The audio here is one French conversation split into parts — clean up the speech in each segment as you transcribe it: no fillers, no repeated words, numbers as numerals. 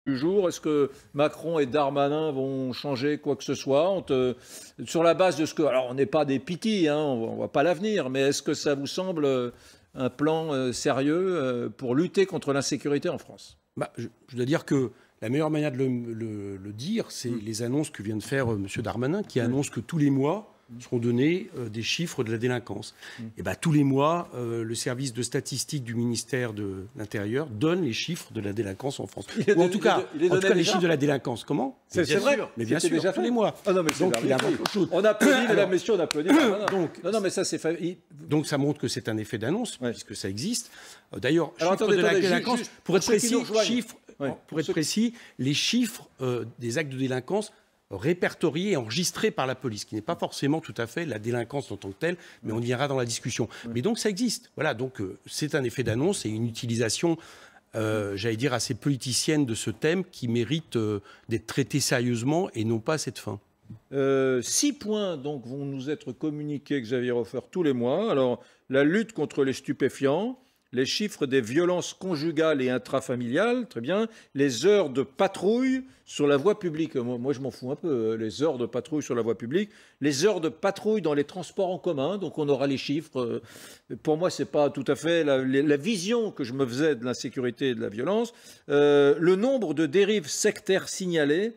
du jour? Est-ce que Macron et Darmanin vont changer quoi que ce soit? Sur la base de ce que... Alors, on n'est pas des pitis, hein, on ne voit pas l'avenir, mais est-ce que ça vous semble un plan sérieux pour lutter contre l'insécurité en France? Je dois dire que la meilleure manière de le dire, c'est les annonces que vient de faire M. Darmanin, qui annonce que tous les mois seront donnés des chiffres de la délinquance. Et tous les mois, le service de statistique du ministère de l'Intérieur donne les chiffres de la délinquance en France. Ou en tout cas, les chiffres de la délinquance. Comment? C'est vrai. Mais bien sûr, déjà tous les mois. Ah non, mais donc il a beaucoup de choses. On applaudit, mesdames, messieurs, on applaudit. Non, mais ça, c'est... Donc ça montre que c'est un effet d'annonce, puisque ça existe. D'ailleurs, attendez, de la délinquance, pour être précis, les chiffres des actes de délinquance répertoriés et enregistrés par la police, qui n'est pas forcément tout à fait la délinquance en tant que telle, mais on y ira dans la discussion. Mais donc ça existe. Voilà, donc c'est un effet d'annonce et une utilisation, j'allais dire, assez politicienne de ce thème qui mérite d'être traité sérieusement et non pas à cette fin. 6 points donc vont nous être communiqués, Xavier Hofer, tous les mois. Alors, la lutte contre les stupéfiants, les chiffres des violences conjugales et intrafamiliales, très bien, les heures de patrouille sur la voie publique. Moi, je m'en fous un peu, les heures de patrouille sur la voie publique, les heures de patrouille dans les transports en commun, donc on aura les chiffres. Pour moi, ce n'est pas tout à fait la vision que je me faisais de l'insécurité et de la violence. Le nombre de dérives sectaires signalées,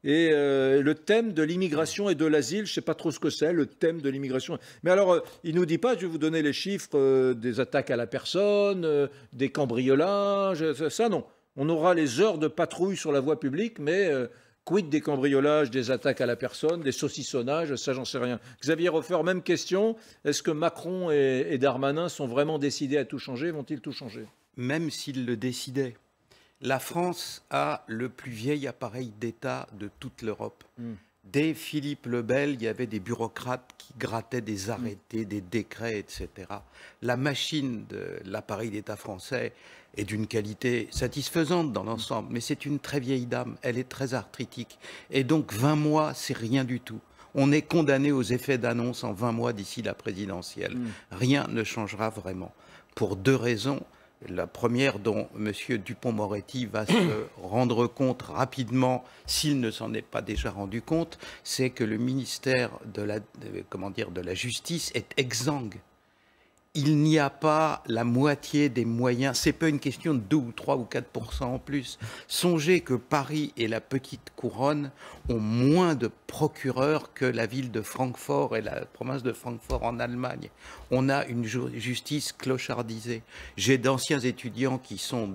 et le thème de l'immigration et de l'asile, je ne sais pas trop ce que c'est, le thème de l'immigration. Mais alors, il ne nous dit pas, je vais vous donner les chiffres des attaques à la personne, des cambriolages, ça non. On aura les heures de patrouille sur la voie publique, mais quid des cambriolages, des attaques à la personne, des saucissonnages, ça j'en sais rien. Xavier Hofer, même question, est-ce que Macron et Darmanin sont vraiment décidés à tout changer? Vont-ils tout changer? Même s'ils le décidaient. La France a le plus vieil appareil d'État de toute l'Europe. Dès Philippe le Bel, il y avait des bureaucrates qui grattaient des arrêtés, des décrets, etc. La machine de l'appareil d'État français est d'une qualité satisfaisante dans l'ensemble, mais c'est une très vieille dame, elle est très arthritique. Et donc 20 mois, c'est rien du tout. On est condamné aux effets d'annonce en 20 mois d'ici la présidentielle. Rien ne changera vraiment. Pour 2 raisons. La première dont M. Dupond-Moretti va se rendre compte rapidement, s'il ne s'en est pas déjà rendu compte, c'est que le ministère de la Justice est exsangue. Il n'y a pas la moitié des moyens. Ce n'est pas une question de 2 ou 3 ou 4% en plus. Songez que Paris et la Petite Couronne ont moins de procureurs que la ville de Francfort et la province de Francfort en Allemagne. On a une justice clochardisée. J'ai d'anciens étudiants qui sont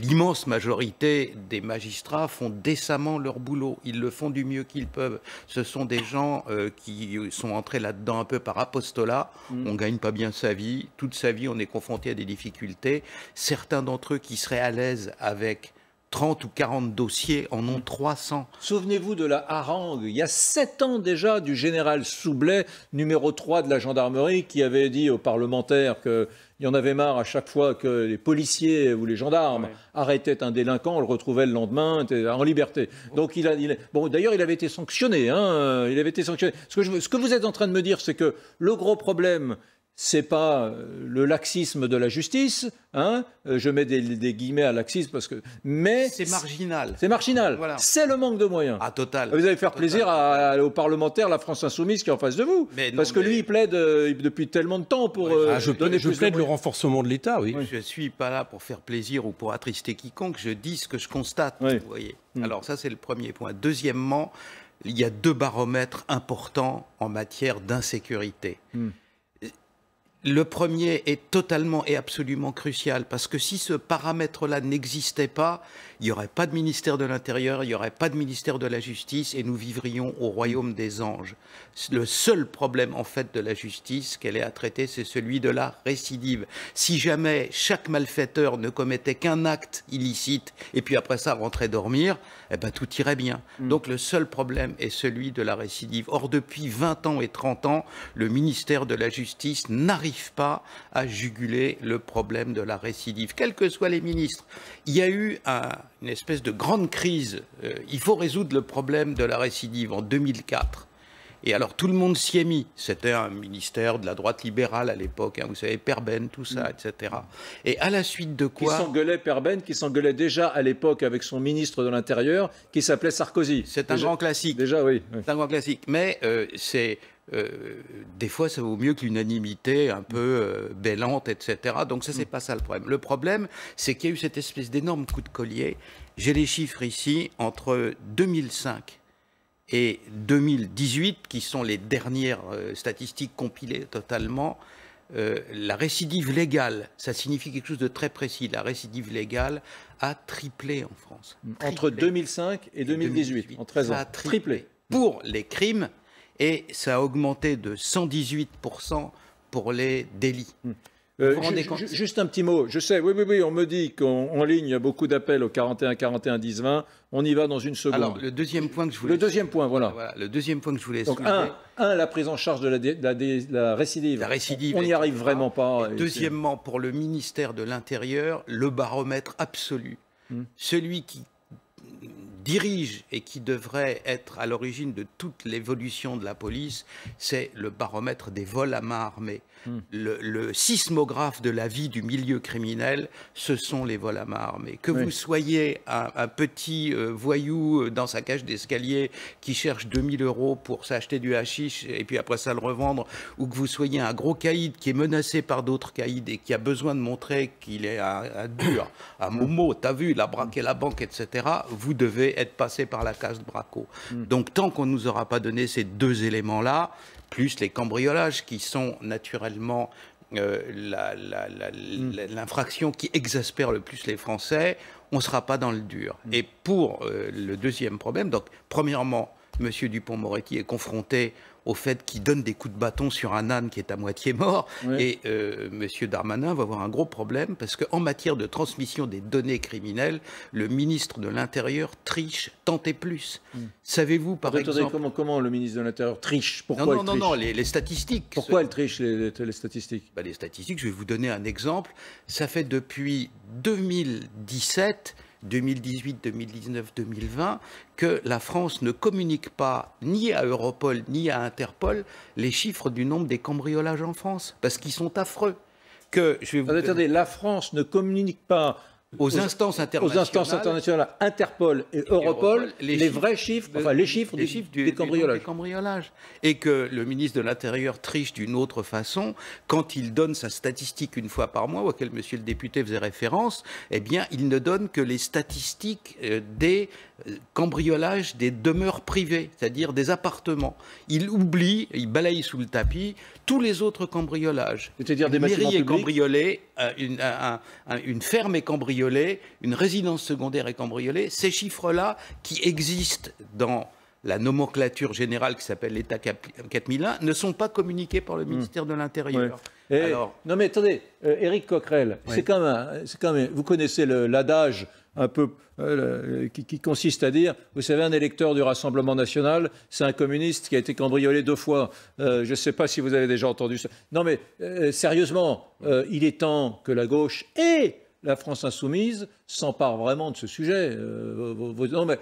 l'immense majorité des magistrats font décemment leur boulot. Ils le font du mieux qu'ils peuvent. Ce sont des gens qui sont entrés là-dedans un peu par apostolat. On ne gagne pas bien sa vie. Toute sa vie, on est confronté à des difficultés. Certains d'entre eux qui seraient à l'aise avec 30 ou 40 dossiers en ont 300. Souvenez-vous de la harangue, il y a 7 ans déjà, du général Soublet, numéro 3 de la gendarmerie, qui avait dit aux parlementaires qu'il y en avait marre à chaque fois que les policiers ou les gendarmes arrêtaient un délinquant, on le retrouvait le lendemain, était en liberté. Donc bon, d'ailleurs, il avait été sanctionné. Hein, il avait été sanctionné. Ce que vous êtes en train de me dire, c'est que le gros problème, c'est pas le laxisme de la justice, hein, je mets des guillemets à laxisme parce que... Mais c'est marginal. C'est marginal. Voilà. C'est le manque de moyens. Ah, total. Vous allez faire plaisir aux parlementaires, la France Insoumise qui est en face de vous. Parce que lui, il plaide depuis tellement de temps pour donner plus de plaide le renforcement de l'État, oui. Je ne suis pas là pour faire plaisir ou pour attrister quiconque. Je dis ce que je constate, vous voyez. Alors ça, c'est le premier point. Deuxièmement, il y a 2 baromètres importants en matière d'insécurité. Le premier est totalement et absolument crucial parce que si ce paramètre-là n'existait pas, il n'y aurait pas de ministère de l'Intérieur, il n'y aurait pas de ministère de la Justice et nous vivrions au royaume des anges. Le seul problème en fait de la justice qu'elle ait à traiter, c'est celui de la récidive. Si jamais chaque malfaiteur ne commettait qu'un acte illicite et puis après ça rentrait dormir, eh ben, tout irait bien. Donc le seul problème est celui de la récidive. Or depuis 20 ans et 30 ans, le ministère de la Justice n'arrive pas à juguler le problème de la récidive, quels que soient les ministres. Il y a eu une espèce de grande crise. Il faut résoudre le problème de la récidive en 2004. Et alors tout le monde s'y est mis. C'était un ministère de la droite libérale à l'époque, hein, vous savez, Perben, tout ça, etc. Et à la suite de quoi... Qui s'engueulait, Perben, qui s'engueulait déjà à l'époque avec son ministre de l'Intérieur, qui s'appelait Sarkozy. C'est un grand classique. Déjà, oui. C'est un grand classique. Mais des fois, ça vaut mieux que l'unanimité un peu bêlante, etc. Donc ça, c'est pas ça le problème. Le problème, c'est qu'il y a eu cette espèce d'énorme coup de collier. J'ai les chiffres ici, entre 2005 et 2018, qui sont les dernières statistiques compilées totalement, la récidive légale, ça signifie quelque chose de très précis, la récidive légale a triplé en France. Entre 2005 et 2018, en 13 ans. Ça a triplé. Pour les crimes, et ça a augmenté de 118% pour les délits. Juste un petit mot. Je sais, oui, on me dit qu'en ligne, il y a beaucoup d'appels au 41 41 10 20. On y va dans une seconde. Alors, le deuxième point que je voulais... Le deuxième point, voilà. Le deuxième point que je voulais... Donc, la prise en charge de la récidive. La récidive. On n'y arrive vraiment pas. Deuxièmement, pour le ministère de l'Intérieur, le baromètre absolu. Celui qui dirige et qui devrait être à l'origine de toute l'évolution de la police, c'est le baromètre des vols à main armée. Le sismographe de la vie du milieu criminel, ce sont les vols à main armée. Que vous soyez un petit voyou dans sa cage d'escalier qui cherche 2000 € pour s'acheter du hashish et puis après ça le revendre, ou que vous soyez un gros caïd qui est menacé par d'autres caïds et qui a besoin de montrer qu'il est un dur, un Momo, t'as vu, il a braqué la banque, etc., vous devez être passé par la case de braco. Donc tant qu'on ne nous aura pas donné ces deux éléments-là, plus les cambriolages qui sont naturellement l'infraction qui exaspère le plus les Français, on ne sera pas dans le dur. Et pour le deuxième problème, donc premièrement, M. Dupond-Moretti est confronté au fait qu'il donne des coups de bâton sur un âne qui est à moitié mort. Et M. Darmanin va avoir un gros problème parce qu'en matière de transmission des données criminelles, le ministre de l'Intérieur triche tant et plus. Savez-vous, par exemple... Comment le ministre de l'Intérieur triche? Pourquoi Non, les statistiques. Pourquoi elle triche les statistiques? Les statistiques, je vais vous donner un exemple. Ça fait depuis 2017... 2018, 2019, 2020, que la France ne communique pas ni à Europol ni à Interpol les chiffres du nombre des cambriolages en France, parce qu'ils sont affreux. Attendez, la France ne communique pas aux instances internationales, Interpol et Europol, les vrais chiffres, les chiffres des cambriolages. Et que le ministre de l'Intérieur triche d'une autre façon, quand il donne sa statistique une fois par mois, auquel monsieur le député faisait référence, eh bien, il ne donne que les statistiques des cambriolages des demeures privées, c'est-à-dire des appartements. Il oublie, il balaye sous le tapis tous les autres cambriolages. C'est-à-dire des bâtiments publics. Une mairie est cambriolée, une ferme est cambriolée, une résidence secondaire est cambriolée. Ces chiffres-là, qui existent dans la nomenclature générale qui s'appelle l'État 4001, ne sont pas communiqués par le ministère de l'Intérieur. Non mais attendez, Éric Coquerel, c'est quand même, vous connaissez l'adage un peu qui consiste à dire, vous savez, un électeur du Rassemblement national, c'est un communiste qui a été cambriolé 2 fois. Je ne sais pas si vous avez déjà entendu ça. Non mais sérieusement, il est temps que la gauche et la France insoumise s'empare vraiment de ce sujet. Non mais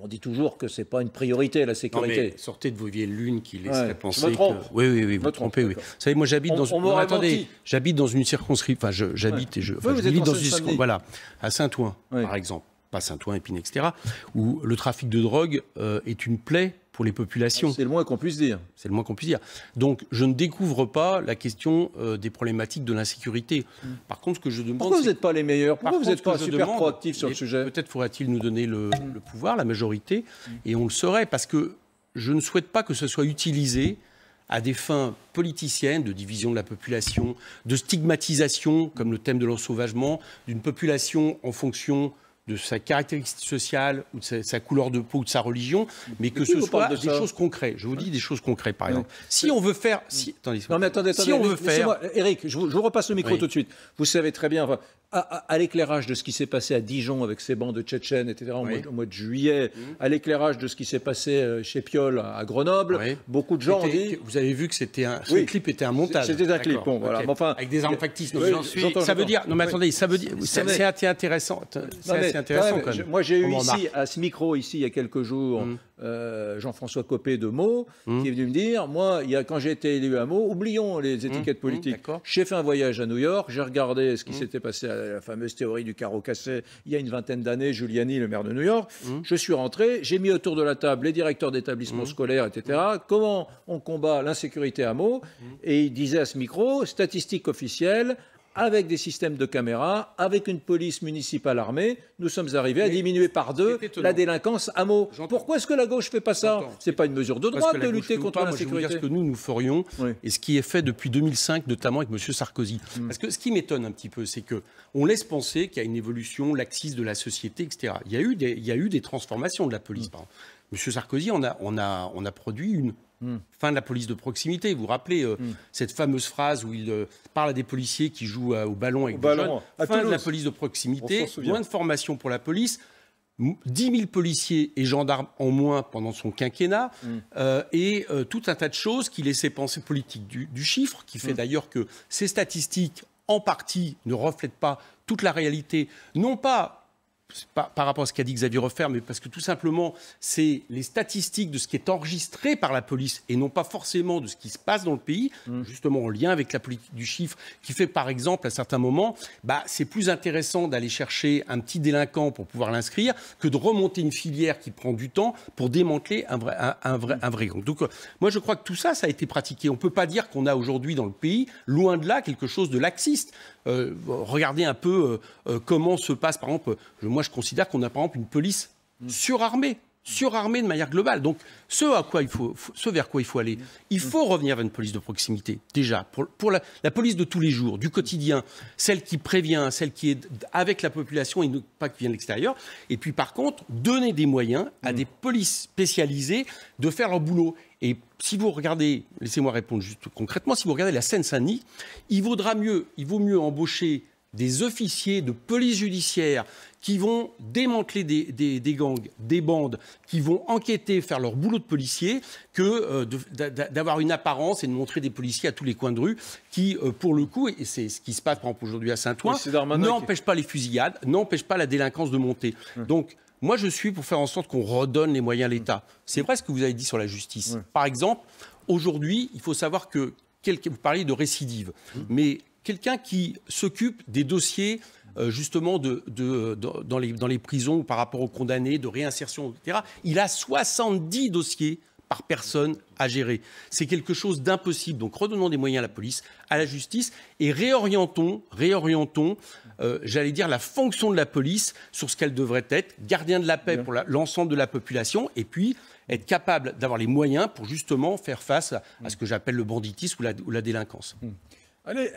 on dit toujours que ce n'est pas une priorité, la sécurité. Non, mais sortez de vos vieilles lunes qui laisseraient penser je me trompe. que... Oui, vous trompez, oui. Vous savez, moi, j'habite dans une circonscription... Enfin, j'habite et je vis dans une... Voilà, à Saint-Ouen, par exemple. Pas Saint-Ouen, Épine, etc. Où le trafic de drogue est une plaie pour les populations. C'est le moins qu'on puisse dire. C'est le moins qu'on puisse dire. Donc, je ne découvre pas la question des problématiques de l'insécurité. Par contre, ce que je demande... Pourquoi vous n'êtes pas les meilleurs? Pourquoi vous n'êtes pas super proactifs sur le sujet? Peut-être faudrait-il nous donner le pouvoir, la majorité, et on le saurait, parce que je ne souhaite pas que ce soit utilisé à des fins politiciennes, de division de la population, de stigmatisation, comme le thème de l'ensauvagement, d'une population en fonction de sa caractéristique sociale, ou de sa couleur de peau, ou de sa religion, mais que ce soit des choses concrètes. Je vous dis des choses concrètes, par exemple. Si on veut faire... Attendez, si on veut faire... Éric, je vous repasse le micro tout de suite. Vous savez très bien... À l'éclairage de ce qui s'est passé à Dijon avec ces bandes de Tchétchènes, etc., au mois de juillet, à l'éclairage de ce qui s'est passé chez Piolle à Grenoble, beaucoup de gens ont dit... Vous avez vu que ce clip était un montage. C'était un clip, bon, voilà. Enfin, avec des armes factices. Ça veut dire... Non, mais attendez, ça veut dire... C'est intéressant. C'est intéressant, quand même. Moi, j'ai eu ici, à ce micro, ici, il y a quelques jours, Jean-François Copé de Meaux, qui est venu me dire, moi, quand j'ai été élu à Meaux, oublions les étiquettes politiques. J'ai fait un voyage à New York, j'ai regardé ce qui s'était passé à la fameuse théorie du carreau cassé il y a une vingtaine d'années, Giuliani, le maire de New York. Je suis rentré, j'ai mis autour de la table les directeurs d'établissements scolaires, etc. Comment on combat l'insécurité à Meaux. Et il disait à ce micro, statistiques officielles, avec des systèmes de caméras, avec une police municipale armée, nous sommes arrivés à diminuer par 2 la délinquance à Meaux. Pourquoi est-ce que la gauche ne fait pas ça? Ce n'est pas une mesure de droite de lutter contre l'insécurité. Je vais vous dire ce que nous ferions, et ce qui est fait depuis 2005, notamment avec M. Sarkozy. Parce que ce qui m'étonne un petit peu, c'est qu'on laisse penser qu'il y a une évolution laxiste de la société, etc. Il y a eu des transformations de la police. Par exemple. M. Sarkozy on a produit une. Fin de la police de proximité. Vous vous rappelez cette fameuse phrase où il parle à des policiers qui jouent au ballon avec des jeunes. Fin de la police de proximité, moins de formation pour la police, 10 000 policiers et gendarmes en moins pendant son quinquennat, et tout un tas de choses qui laissaient penser politique du chiffre, qui fait d'ailleurs que ces statistiques, en partie, ne reflètent pas toute la réalité, non pas par rapport à ce qu'a dit Xavier Refer, mais parce que tout simplement, c'est les statistiques de ce qui est enregistré par la police et non pas forcément de ce qui se passe dans le pays, justement en lien avec la politique du chiffre, qui fait par exemple à certains moments, c'est plus intéressant d'aller chercher un petit délinquant pour pouvoir l'inscrire que de remonter une filière qui prend du temps pour démanteler un vrai gang. Donc moi je crois que tout ça, ça a été pratiqué. On ne peut pas dire qu'on a aujourd'hui dans le pays, loin de là, quelque chose de laxiste. Regardez un peu comment se passe, par exemple, moi je considère qu'on a par exemple une police surarmée de manière globale. Donc ce vers quoi il faut aller, il faut revenir vers une police de proximité, déjà, pour la police de tous les jours, du quotidien, celle qui prévient, celle qui est avec la population et non pas qui vient de l'extérieur. Et puis par contre, donner des moyens à des polices spécialisées de faire leur boulot. Et si vous regardez, laissez-moi répondre juste concrètement, si vous regardez la Seine-Saint-Denis, il vaut mieux embaucher des officiers de police judiciaire qui vont démanteler des gangs, des bandes, qui vont enquêter, faire leur boulot de policier, que d'avoir une apparence et de montrer des policiers à tous les coins de rue qui, pour le coup, et c'est ce qui se passe par exemple aujourd'hui à Saint-Ouen, n'empêche pas les fusillades, n'empêche pas la délinquance de monter. Donc, moi, je suis pour faire en sorte qu'on redonne les moyens à l'État. C'est vrai ce que vous avez dit sur la justice. Par exemple, aujourd'hui, il faut savoir que, vous parliez de récidive, mais quelqu'un qui s'occupe des dossiers justement dans les prisons par rapport aux condamnés, de réinsertion, etc., il a 70 dossiers par personne à gérer. C'est quelque chose d'impossible. Donc redonnons des moyens à la police, à la justice, et réorientons j'allais dire, la fonction de la police sur ce qu'elle devrait être, gardien de la paix pour l'ensemble de la population, et puis être capable d'avoir les moyens pour justement faire face à ce que j'appelle le banditisme ou la délinquance. Allez,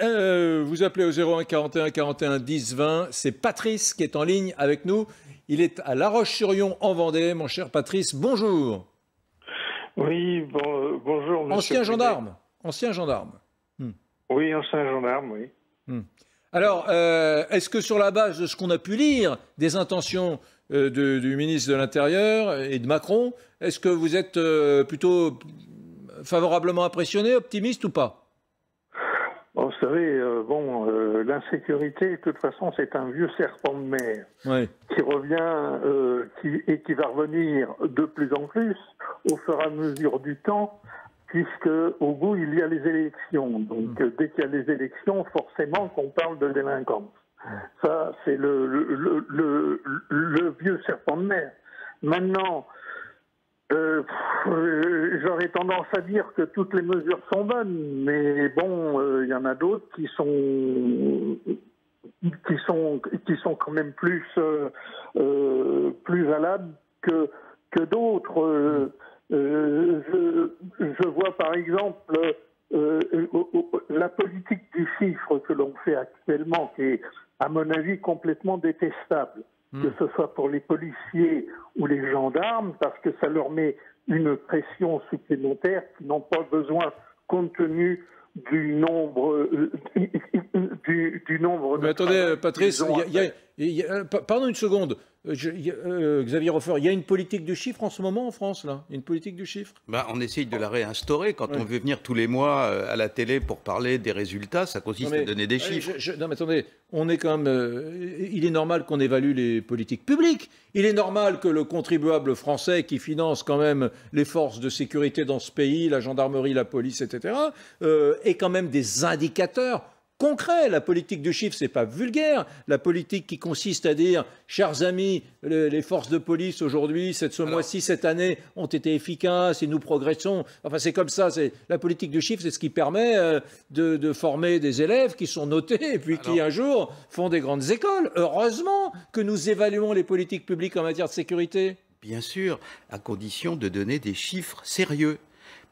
vous appelez au 01 41 41 10 20. C'est Patrice qui est en ligne avec nous. Il est à La Roche-sur-Yon en Vendée. Mon cher Patrice, bonjour. Oui, bonjour. Ancien gendarme. Oui, ancien gendarme, oui. Alors, est-ce que sur la base de ce qu'on a pu lire, des intentions du ministre de l'Intérieur et de Macron, est-ce que vous êtes plutôt favorablement impressionné, optimiste ou pas? Vous savez, l'insécurité, de toute façon, c'est un vieux serpent de mer qui revient et qui va revenir de plus en plus au fur et à mesure du temps, puisque au bout, il y a les élections. Donc, dès qu'il y a les élections, forcément qu'on parle de délinquance. Ça, c'est le vieux serpent de mer. Maintenant, j'aurais tendance à dire que toutes les mesures sont bonnes, mais bon, il y en a d'autres qui sont quand même plus valables que d'autres. Je vois par exemple la politique du chiffre que l'on fait actuellement, qui est à mon avis complètement détestable. Que ce soit pour les policiers ou les gendarmes, parce que ça leur met une pression supplémentaire qu'ils n'ont pas besoin, compte tenu du nombre Mais attendez, Patrice, pardon une seconde. Xavier Hofer, il y a une politique du chiffre en ce moment en France, là. Une politique du chiffre. On essaye de la réinstaurer. Quand on veut venir tous les mois à la télé pour parler des résultats, ça consiste à donner des chiffres. Non mais attendez, on est quand même... il est normal qu'on évalue les politiques publiques. Il est normal que le contribuable français qui finance quand même les forces de sécurité dans ce pays, la gendarmerie, la police, etc., ait quand même des indicateurs concret. La politique du chiffre, c'est pas vulgaire. La politique qui consiste à dire, chers amis, les forces de police aujourd'hui, ce mois-ci, cette année, ont été efficaces et nous progressons. Enfin, c'est comme ça. La politique du chiffre, c'est ce qui permet de former des élèves qui sont notés et puis qui, un jour, font des grandes écoles. Heureusement que nous évaluons les politiques publiques en matière de sécurité. Bien sûr, à condition de donner des chiffres sérieux.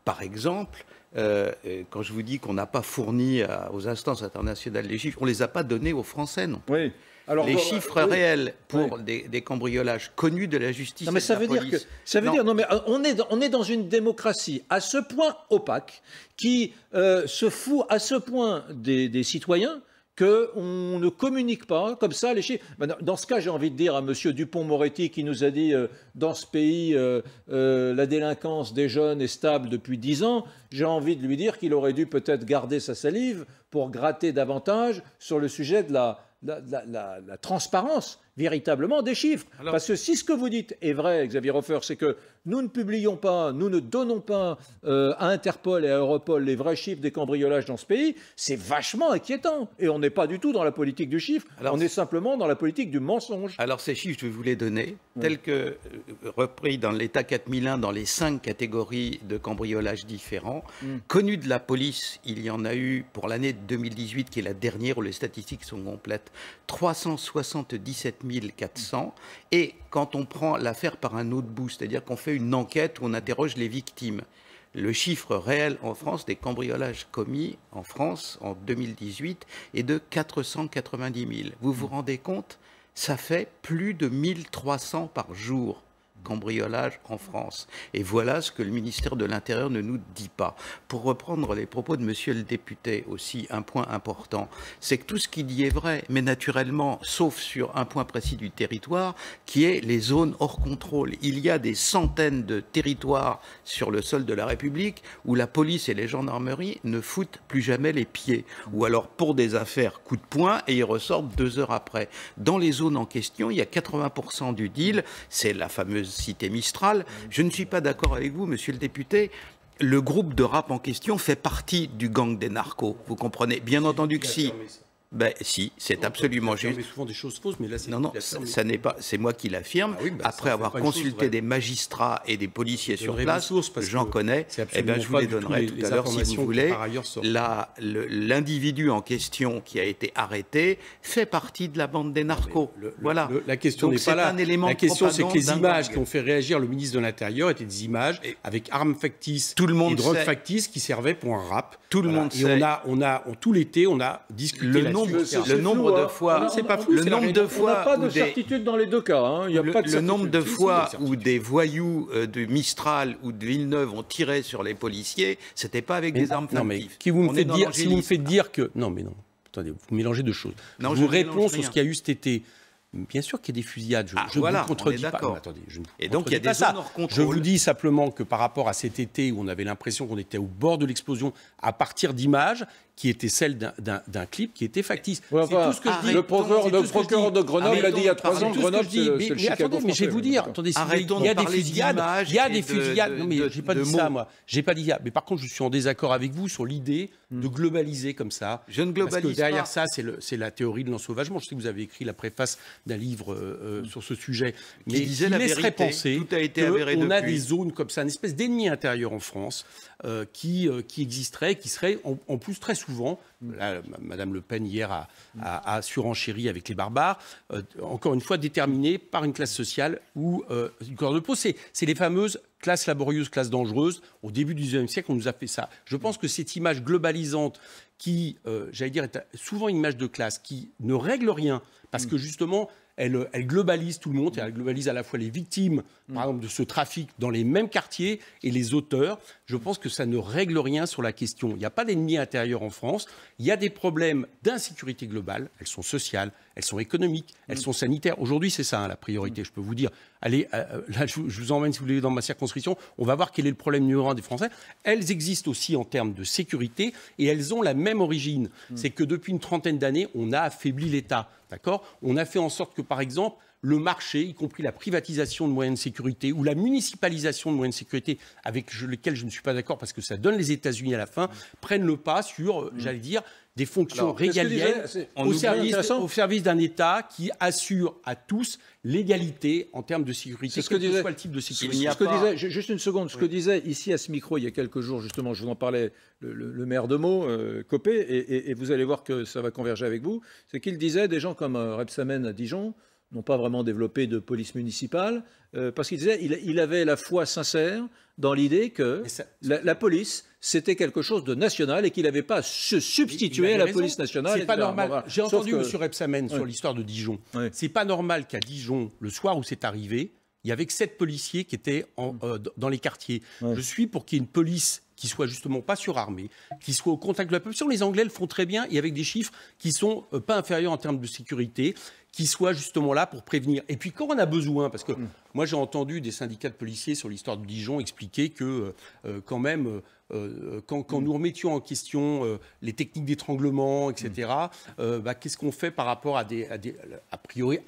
Par exemple, quand je vous dis qu'on n'a pas fourni aux instances internationales les chiffres, on ne les a pas donnés aux Français non plus. Oui. Alors, les chiffres réels pour des cambriolages connus de la justice non, mais ça veut dire que non mais on est dans une démocratie à ce point opaque qui se fout à ce point des citoyens qu'on ne communique pas comme ça les chiffres. Dans ce cas, j'ai envie de dire à M. Dupond-Moretti qui nous a dit dans ce pays la délinquance des jeunes est stable depuis 10 ans, j'ai envie de lui dire qu'il aurait dû peut-être garder sa salive pour gratter davantage sur le sujet de la transparence véritablement des chiffres. Parce que si ce que vous dites est vrai, Xavier Hofer, c'est que nous ne publions pas, nous ne donnons pas à Interpol et à Europol les vrais chiffres des cambriolages dans ce pays, c'est vachement inquiétant. Et on n'est pas du tout dans la politique du chiffre, on est simplement dans la politique du mensonge. Alors ces chiffres, je vais vous les donner, tels que repris dans l'État 4001, dans les 5 catégories de cambriolages différents. Connus de la police, il y en a eu pour l'année 2018, qui est la dernière où les statistiques sont complètes, 377 400. Et quand on prend l'affaire par un autre bout, c'est-à-dire qu'on fait une enquête où on interroge les victimes, le chiffre réel en France des cambriolages commis en France en 2018 est de 490 000. Vous vous rendez compte? Ça fait plus de 1300 par jour. Cambriolage en France. Et voilà ce que le ministère de l'Intérieur ne nous dit pas. Pour reprendre les propos de monsieur le député aussi, un point important, c'est que tout ce qu'il dit est vrai, mais naturellement, sauf sur un point précis du territoire, qui est les zones hors contrôle. Il y a des centaines de territoires sur le sol de la République où la police et les gendarmeries ne foutent plus jamais les pieds. Ou alors pour des affaires coup de poing et ils ressortent 2 heures après. Dans les zones en question, il y a 80% du deal, c'est la fameuse cité Mistral. Je ne suis pas d'accord avec vous, monsieur le député. Le groupe de rap en question fait partie du gang des narcos. Vous comprenez? Bien entendu que si. Ben si, c'est absolument juste. Mais souvent des choses fausses, mais là c'est... Non, ça n'est pas... C'est moi qui l'affirme. Après avoir consulté des magistrats et des policiers sur place, j'en connais. Eh bien, je vous les donnerai tout à l'heure si vous voulez. L'individu en question qui a été arrêté fait partie de la bande des narcos. Voilà. La question n'est pas là. La question, c'est que les images qui ont fait réagir le ministre de l'Intérieur étaient des images avec armes factices et drogues factices qui servaient pour un rap. Tout le monde sait. Et tout l'été, on a discuté le nombre de fois, c'est pas flou, le nombre de fois, on n'a pas de certitude dans les deux cas. Hein. Il y a pas de le nombre de fois où des voyous de Mistral ou de Villeneuve ont tiré sur les policiers, c'était pas avec des armes factices. Non mais si vous me faites dire que non, attendez, vous mélangez deux choses. Je vous réponds sur ce qu'il y a eu cet été. Bien sûr qu'il y a des fusillades, je ne vous contredis pas. Attendez, et donc il y a des zones hors contrôle. Je vous dis simplement que par rapport à cet été où on avait l'impression qu'on était au bord de l'explosion à partir d'images qui étaient celles d'un clip qui était factice. Ouais, c'est tout ce que je dis. Le procureur de Grenoble l'a dit il y a 3 ans. Grenoble, c'est le Chicago français. Mais je vais vous dire, attendez, il y a des fusillades. Il y a des fusillades. Non mais j'ai pas dit ça moi. J'ai pas dit ça. Mais par contre, je suis en désaccord avec vous sur l'idée de globaliser comme ça. Je ne globalise pas. Parce que derrière ça, c'est la théorie de l'ensauvagement. Je sais que vous avez écrit la préface d'un livre sur ce sujet, mais qui laisserait penser qu'on a des zones comme ça, une espèce d'ennemi intérieur en France qui existerait, qui serait en plus très souvent, là, Madame Le Pen hier a surenchéri avec les barbares, encore une fois déterminé par une classe sociale ou une couleur de peau. C'est les fameuses classes laborieuses, classes dangereuses. Au début du XIXe siècle, on nous a fait ça. Je pense que cette image globalisante qui, j'allais dire, est souvent une image de classe qui ne règle rien, parce que justement, elle globalise tout le monde, et elle globalise à la fois les victimes, par exemple, de ce trafic dans les mêmes quartiers et les auteurs. Je pense que ça ne règle rien sur la question. Il n'y a pas d'ennemi intérieur en France. Il y a des problèmes d'insécurité globale. Elles sont sociales, elles sont économiques, elles sont sanitaires. Aujourd'hui, c'est ça, hein, la priorité, je peux vous dire. Allez, là, je vous emmène, si vous voulez, dans ma circonscription. On va voir quel est le problème numéro 1 des Français. Elles existent aussi en termes de sécurité et elles ont la même origine. C'est que depuis une trentaine d'années, on a affaibli l'État. D'accord ? On a fait en sorte que, par exemple, le marché, y compris la privatisation de moyens de sécurité ou la municipalisation de moyens de sécurité, avec lesquels je ne suis pas d'accord parce que ça donne les États-Unis à la fin, prennent le pas sur, j'allais dire, des fonctions régaliennes au service d'un État qui assure à tous l'égalité en termes de sécurité, quel que soit le type de sécurité. Juste une seconde, ce que disait ici à ce micro il y a quelques jours, justement, je vous en parlais, le maire de Meaux, Copé, et vous allez voir que ça va converger avec vous, c'est qu'il disait des gens comme Rebsamen à Dijon n'ont pas vraiment développé de police municipale, parce qu'il disait il avait la foi sincère dans l'idée que la police, c'était quelque chose de national et qu'il n'avait pas à se substituer à la police nationale. C'est pas normal. Voilà. J'ai entendu M. Rebsamen sur l'histoire de Dijon. Ouais. C'est pas normal qu'à Dijon, le soir où c'est arrivé, il y avait que 7 policiers qui étaient dans les quartiers. Ouais. Je suis pour qu'il y ait une police qui soit justement pas surarmée, qui soit au contact de la population. Les Anglais le font très bien et avec des chiffres qui sont pas inférieurs en termes de sécurité, qui soit justement là pour prévenir. Et puis quand on a besoin, parce que moi j'ai entendu des syndicats de policiers sur l'histoire de Dijon expliquer que quand même, quand nous remettions en question les techniques d'étranglement, etc., qu'est-ce qu'on fait par rapport à a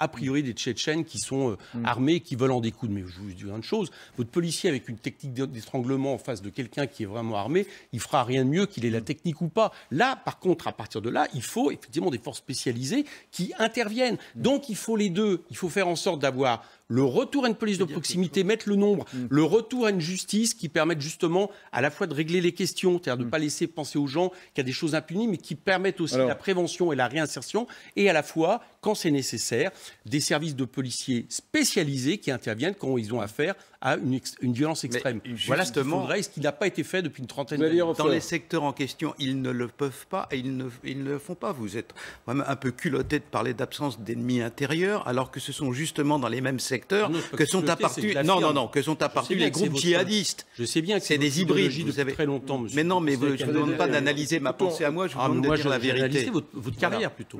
priori des Tchétchènes qui sont armés et qui veulent en découdre. Mais je vous dis une chose, votre policier avec une technique d'étranglement en face de quelqu'un qui est vraiment armé, il fera rien de mieux qu'il ait la technique ou pas. Là, par contre, à partir de là, il faut effectivement des forces spécialisées qui interviennent. Donc il faut les deux. Il faut faire en sorte d'avoir le retour à une police de proximité, mettre le nombre, le retour à une justice qui permette justement à la fois de régler les questions, c'est-à-dire de ne pas laisser penser aux gens qu'il y a des choses impunies, mais qui permettent aussi la prévention et la réinsertion, et à la fois, quand c'est nécessaire, des services de policiers spécialisés qui interviennent quand ils ont affaire à une violence extrême. Voilà ce qu'il faudrait et ce qui n'a pas été fait depuis une trentaine d'années. Dans les secteurs en question, ils ne le peuvent pas et ils ne le font pas. Vous êtes vraiment un peu culotté de parler d'absence d'ennemis intérieurs, alors que ce sont justement dans les mêmes secteurs que sont apparus les groupes djihadistes. Je sais bien que c'est des hybrides. Vous avez très longtemps, monsieur. Mais non, mais je ne demande pas d'analyser ma pensée à moi, je vous demande de dire la vérité. Votre carrière plutôt.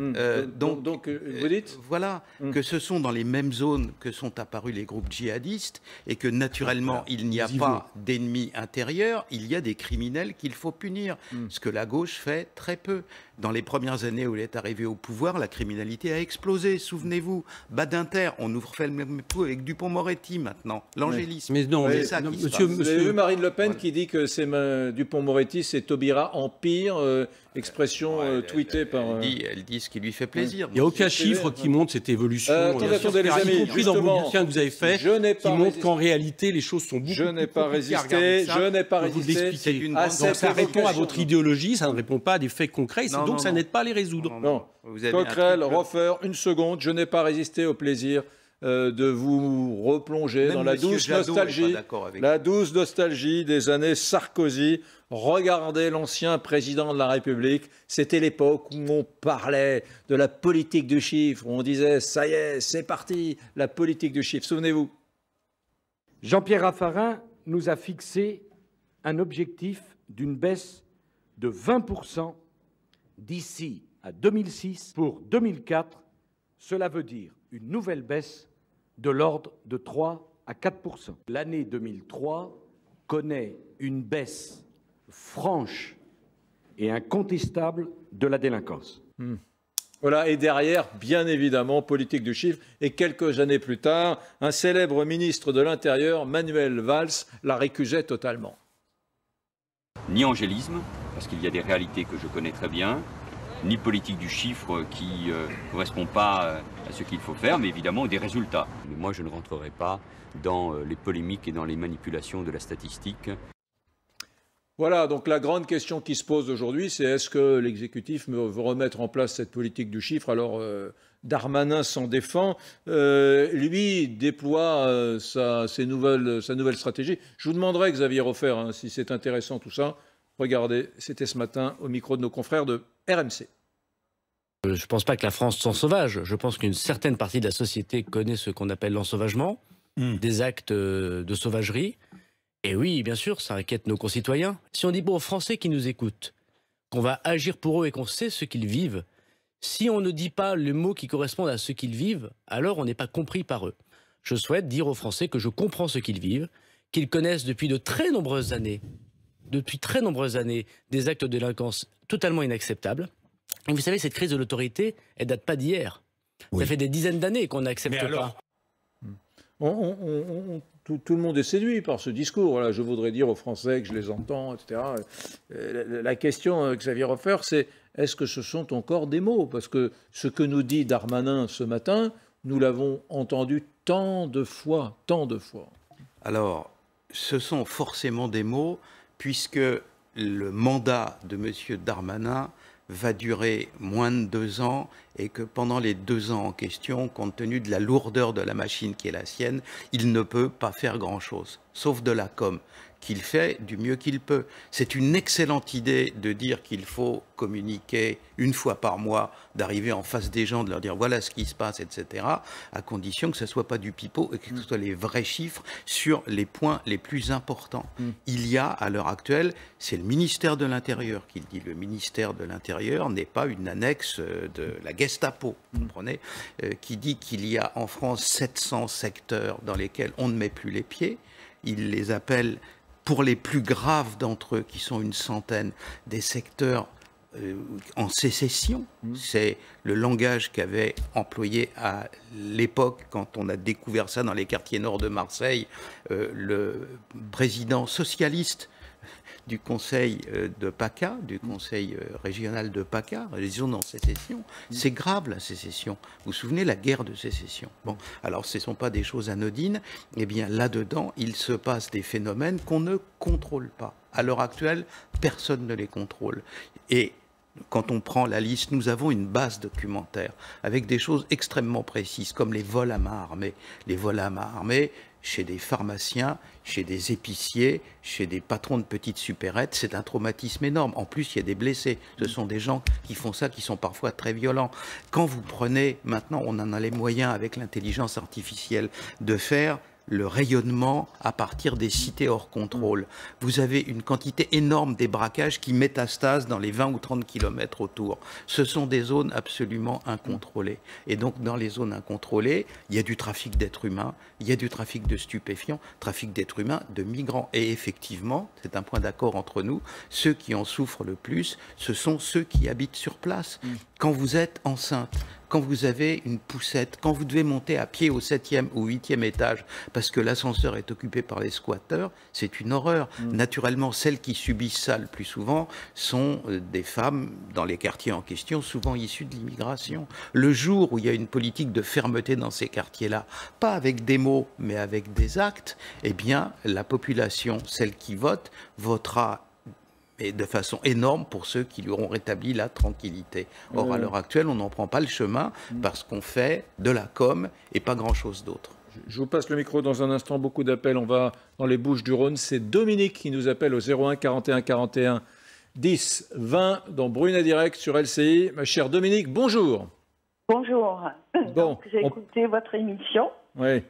Donc, vous dites voilà que ce sont dans les mêmes zones que sont apparus les groupes djihadistes et que naturellement il n'y a pas d'ennemis intérieurs, il y a des criminels qu'il faut punir, ce que la gauche fait très peu. Dans les premières années où il est arrivé au pouvoir, la criminalité a explosé. Souvenez-vous, Badinter, on nous refait le même coup avec Dupond-Moretti maintenant, l'angélisme. Mais non, c'est ça qui se passe. Vous avez vu Marine Le Pen qui dit que c'est Dupond-Moretti, c'est Taubira Empire, expression tweetée par... Elle dit ce qui lui fait plaisir. Il n'y a aucun chiffre qui montre cette évolution. Attendez les amis, y compris dans vos bouquins que vous avez faits, qui montre qu'en réalité les choses sont beaucoup plus compliquées. Je n'ai pas résisté. Donc ça répond à votre idéologie, ça ne répond pas à des faits concrets. Donc ça n'aide pas à les résoudre. Non. Coquerel, Roffer, une seconde, je n'ai pas résisté au plaisir de vous replonger dans la douce nostalgie des années Sarkozy. Regardez l'ancien président de la République, c'était l'époque où on parlait de la politique du chiffre, où on disait ça y est, c'est parti, la politique du chiffre, souvenez-vous. Jean-Pierre Raffarin nous a fixé un objectif d'une baisse de 20% d'ici à 2006. Pour 2004, cela veut dire une nouvelle baisse de l'ordre de 3 à 4%. L'année 2003 connaît une baisse franche et incontestable de la délinquance. Voilà, et derrière, bien évidemment, politique du chiffre. Et quelques années plus tard, un célèbre ministre de l'Intérieur, Manuel Valls, la récusait totalement. Ni angélisme, parce qu'il y a des réalités que je connais très bien, ni politique du chiffre qui ne correspond pas à ce qu'il faut faire, mais évidemment des résultats. Mais moi, je ne rentrerai pas dans les polémiques et dans les manipulations de la statistique. Voilà, donc la grande question qui se pose aujourd'hui, c'est est-ce que l'exécutif veut remettre en place cette politique du chiffre? Alors, Darmanin s'en défend. Lui déploie sa nouvelle stratégie. Je vous demanderai, Xavier Roffer, si c'est intéressant tout ça. Regardez, c'était ce matin au micro de nos confrères de RMC. Je ne pense pas que la France soit sauvage. Je pense qu'une certaine partie de la société connaît ce qu'on appelle l'ensauvagement, des actes de sauvagerie. Et oui, bien sûr, ça inquiète nos concitoyens. Si on dit aux Français qui nous écoutent qu'on va agir pour eux et qu'on sait ce qu'ils vivent, Si on ne dit pas les mots qui correspondent à ce qu'ils vivent, alors on n'est pas compris par eux. Je souhaite dire aux Français que je comprends ce qu'ils vivent, qu'ils connaissent depuis de très nombreuses années, des actes de délinquance totalement inacceptables. Et vous savez, cette crise de l'autorité, elle date pas d'hier. Oui. Ça fait des dizaines d'années qu'on n'accepte pas. Tout le monde est séduit par ce discours. Voilà, je voudrais dire aux Français que je les entends, etc. La question, Xavier Hofer, c'est est-ce que ce sont encore des mots? Parce que ce que nous dit Darmanin ce matin, nous l'avons entendu tant de fois. Alors, ce sont forcément des mots, puisque le mandat de M. Darmanin va durer moins de 2 ans et que pendant les 2 ans en question, compte tenu de la lourdeur de la machine qui est la sienne, il ne peut pas faire grand-chose, sauf de la com, qu'il fait du mieux qu'il peut. C'est une excellente idée de dire qu'il faut communiquer une fois par mois, d'arriver en face des gens, de leur dire voilà ce qui se passe, etc., à condition que ce ne soit pas du pipeau et que ce soit les vrais chiffres sur les points les plus importants. Il y a, à l'heure actuelle, c'est le ministère de l'Intérieur qui le dit. Le ministère de l'Intérieur n'est pas une annexe de la Gestapo, vous comprenez, qui dit qu'il y a en France 700 secteurs dans lesquels on ne met plus les pieds. Il les appelle, pour les plus graves d'entre eux, qui sont une centaine, des secteurs en sécession. C'est le langage qu'avait employé à l'époque, quand on a découvert ça dans les quartiers nord de Marseille, le président socialiste du conseil de PACA, du conseil régional de PACA, les zones en sécession. C'est grave, la sécession. Vous vous souvenez, la guerre de sécession. Bon, alors ce ne sont pas des choses anodines. Eh bien, là-dedans, il se passe des phénomènes qu'on ne contrôle pas. À l'heure actuelle, personne ne les contrôle. Et quand on prend la liste, nous avons une base documentaire avec des choses extrêmement précises, comme les vols à main armée. Les vols à main armée, chez des pharmaciens, chez des épiciers, chez des patrons de petites supérettes, c'est un traumatisme énorme. En plus, il y a des blessés. Ce sont des gens qui font ça, qui sont parfois très violents. Quand vous prenez, maintenant, on en a les moyens avec l'intelligence artificielle de faire le rayonnement à partir des cités hors contrôle. Vous avez une quantité énorme des braquages qui métastasent dans les 20 ou 30 kilomètres autour. Ce sont des zones absolument incontrôlées. Et donc, dans les zones incontrôlées, il y a du trafic d'êtres humains, il y a du trafic de stupéfiants, trafic d'êtres humains, de migrants. Et effectivement, c'est un point d'accord entre nous, ceux qui en souffrent le plus, ce sont ceux qui habitent sur place. Quand vous êtes enceinte, quand vous avez une poussette, quand vous devez monter à pied au 7e ou 8e étage parce que l'ascenseur est occupé par les squatteurs, c'est une horreur. Naturellement, celles qui subissent ça le plus souvent sont des femmes dans les quartiers en question, souvent issues de l'immigration. Le jour où il y a une politique de fermeté dans ces quartiers-là, pas avec des mots, mais avec des actes, eh bien, la population, celle qui vote, votera et de façon énorme pour ceux qui lui auront rétabli la tranquillité. Or, à l'heure actuelle, on n'en prend pas le chemin parce qu'on fait de la com et pas grand-chose d'autre. Je vous passe le micro dans un instant. Beaucoup d'appels. On va dans les Bouches-du-Rhône. C'est Dominique qui nous appelle au 01 41 41 10 20 dans Brunet Direct sur LCI. Ma chère Dominique, bonjour. Bonjour. Bon, j'ai écouté votre émission. Oui.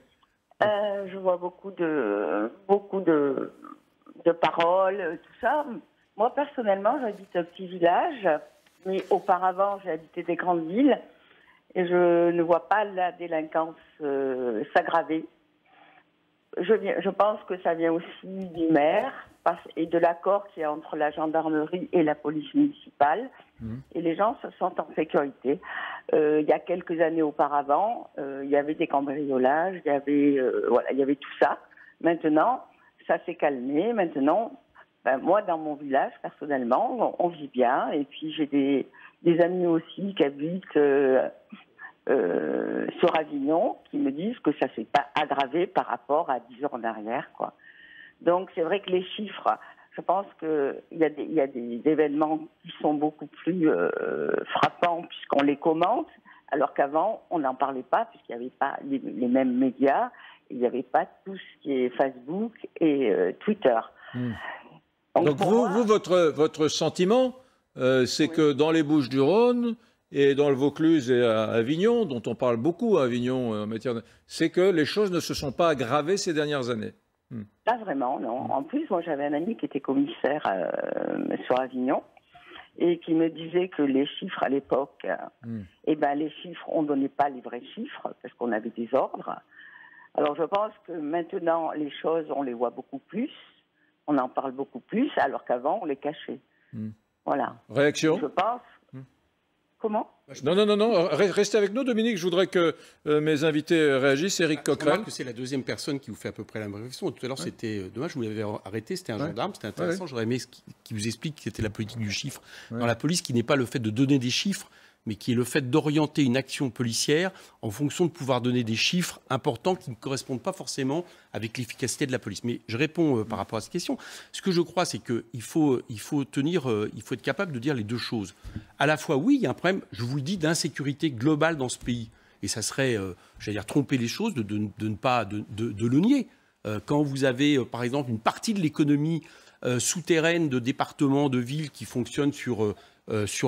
Je vois beaucoup de paroles, tout ça. Moi, personnellement, j'habite un petit village, mais auparavant, j'ai habité des grandes villes et je ne vois pas la délinquance s'aggraver. Je pense que ça vient aussi du maire et de l'accord qu'il y a entre la gendarmerie et la police municipale. Et les gens se sentent en sécurité. Il y a quelques années auparavant, il y avait des cambriolages, il y avait tout ça. Maintenant, ça s'est calmé. Maintenant, moi, dans mon village, personnellement, on vit bien. Et puis, j'ai des amis aussi qui habitent sur Avignon qui me disent que ça ne s'est pas aggravé par rapport à 10 ans en arrière, quoi. Donc, c'est vrai que les chiffres, je pense qu'il y a des événements qui sont beaucoup plus frappants puisqu'on les commente, alors qu'avant, on n'en parlait pas puisqu'il n'y avait pas les mêmes médias, il n'y avait pas tout ce qui est Facebook et Twitter. Donc vous, votre sentiment, c'est que dans les Bouches-du-Rhône et dans le Vaucluse et à Avignon, dont on parle beaucoup à Avignon en matière c'est que les choses ne se sont pas aggravées ces dernières années. Pas vraiment, non. En plus, moi, j'avais un ami qui était commissaire sur Avignon. et qui me disait que les chiffres à l'époque, eh ben, les chiffres, on ne donnait pas les vrais chiffres parce qu'on avait des ordres. Alors je pense que maintenant, les choses, on les voit beaucoup plus, on en parle beaucoup plus, alors qu'avant, on les cachait. Voilà. Réaction ? Je pense... Comment ? Non. Restez avec nous, Dominique. Je voudrais que mes invités réagissent. Éric Coquerel. Je remarque que c'est la deuxième personne qui vous fait à peu près la même réflexion. Tout à l'heure, c'était dommage, vous l'avez arrêté, c'était un gendarme, c'était intéressant. J'aurais aimé qu'il vous explique que c'était la politique du chiffre dans la police, qui n'est pas le fait de donner des chiffres, mais qui est le fait d'orienter une action policière en fonction de pouvoir donner des chiffres importants qui ne correspondent pas forcément avec l'efficacité de la police. Mais je réponds par rapport à cette question. Ce que je crois, c'est qu'il faut être capable de dire les deux choses. À la fois, oui, il y a un problème, je vous le dis, d'insécurité globale dans ce pays. Et ça serait, j'allais dire, tromper les choses de ne pas le nier. Quand vous avez, par exemple, une partie de l'économie souterraine de départements, de villes qui fonctionnent sur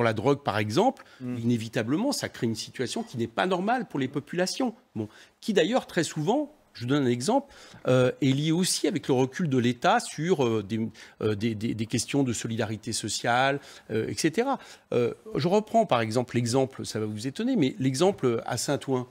la drogue, par exemple, inévitablement, ça crée une situation qui n'est pas normale pour les populations. Bon, qui d'ailleurs, très souvent, je vous donne un exemple, est lié aussi avec le recul de l'État sur des questions de solidarité sociale, etc. Je reprends, par exemple, l'exemple, ça va vous étonner, mais l'exemple à Saint-Ouen,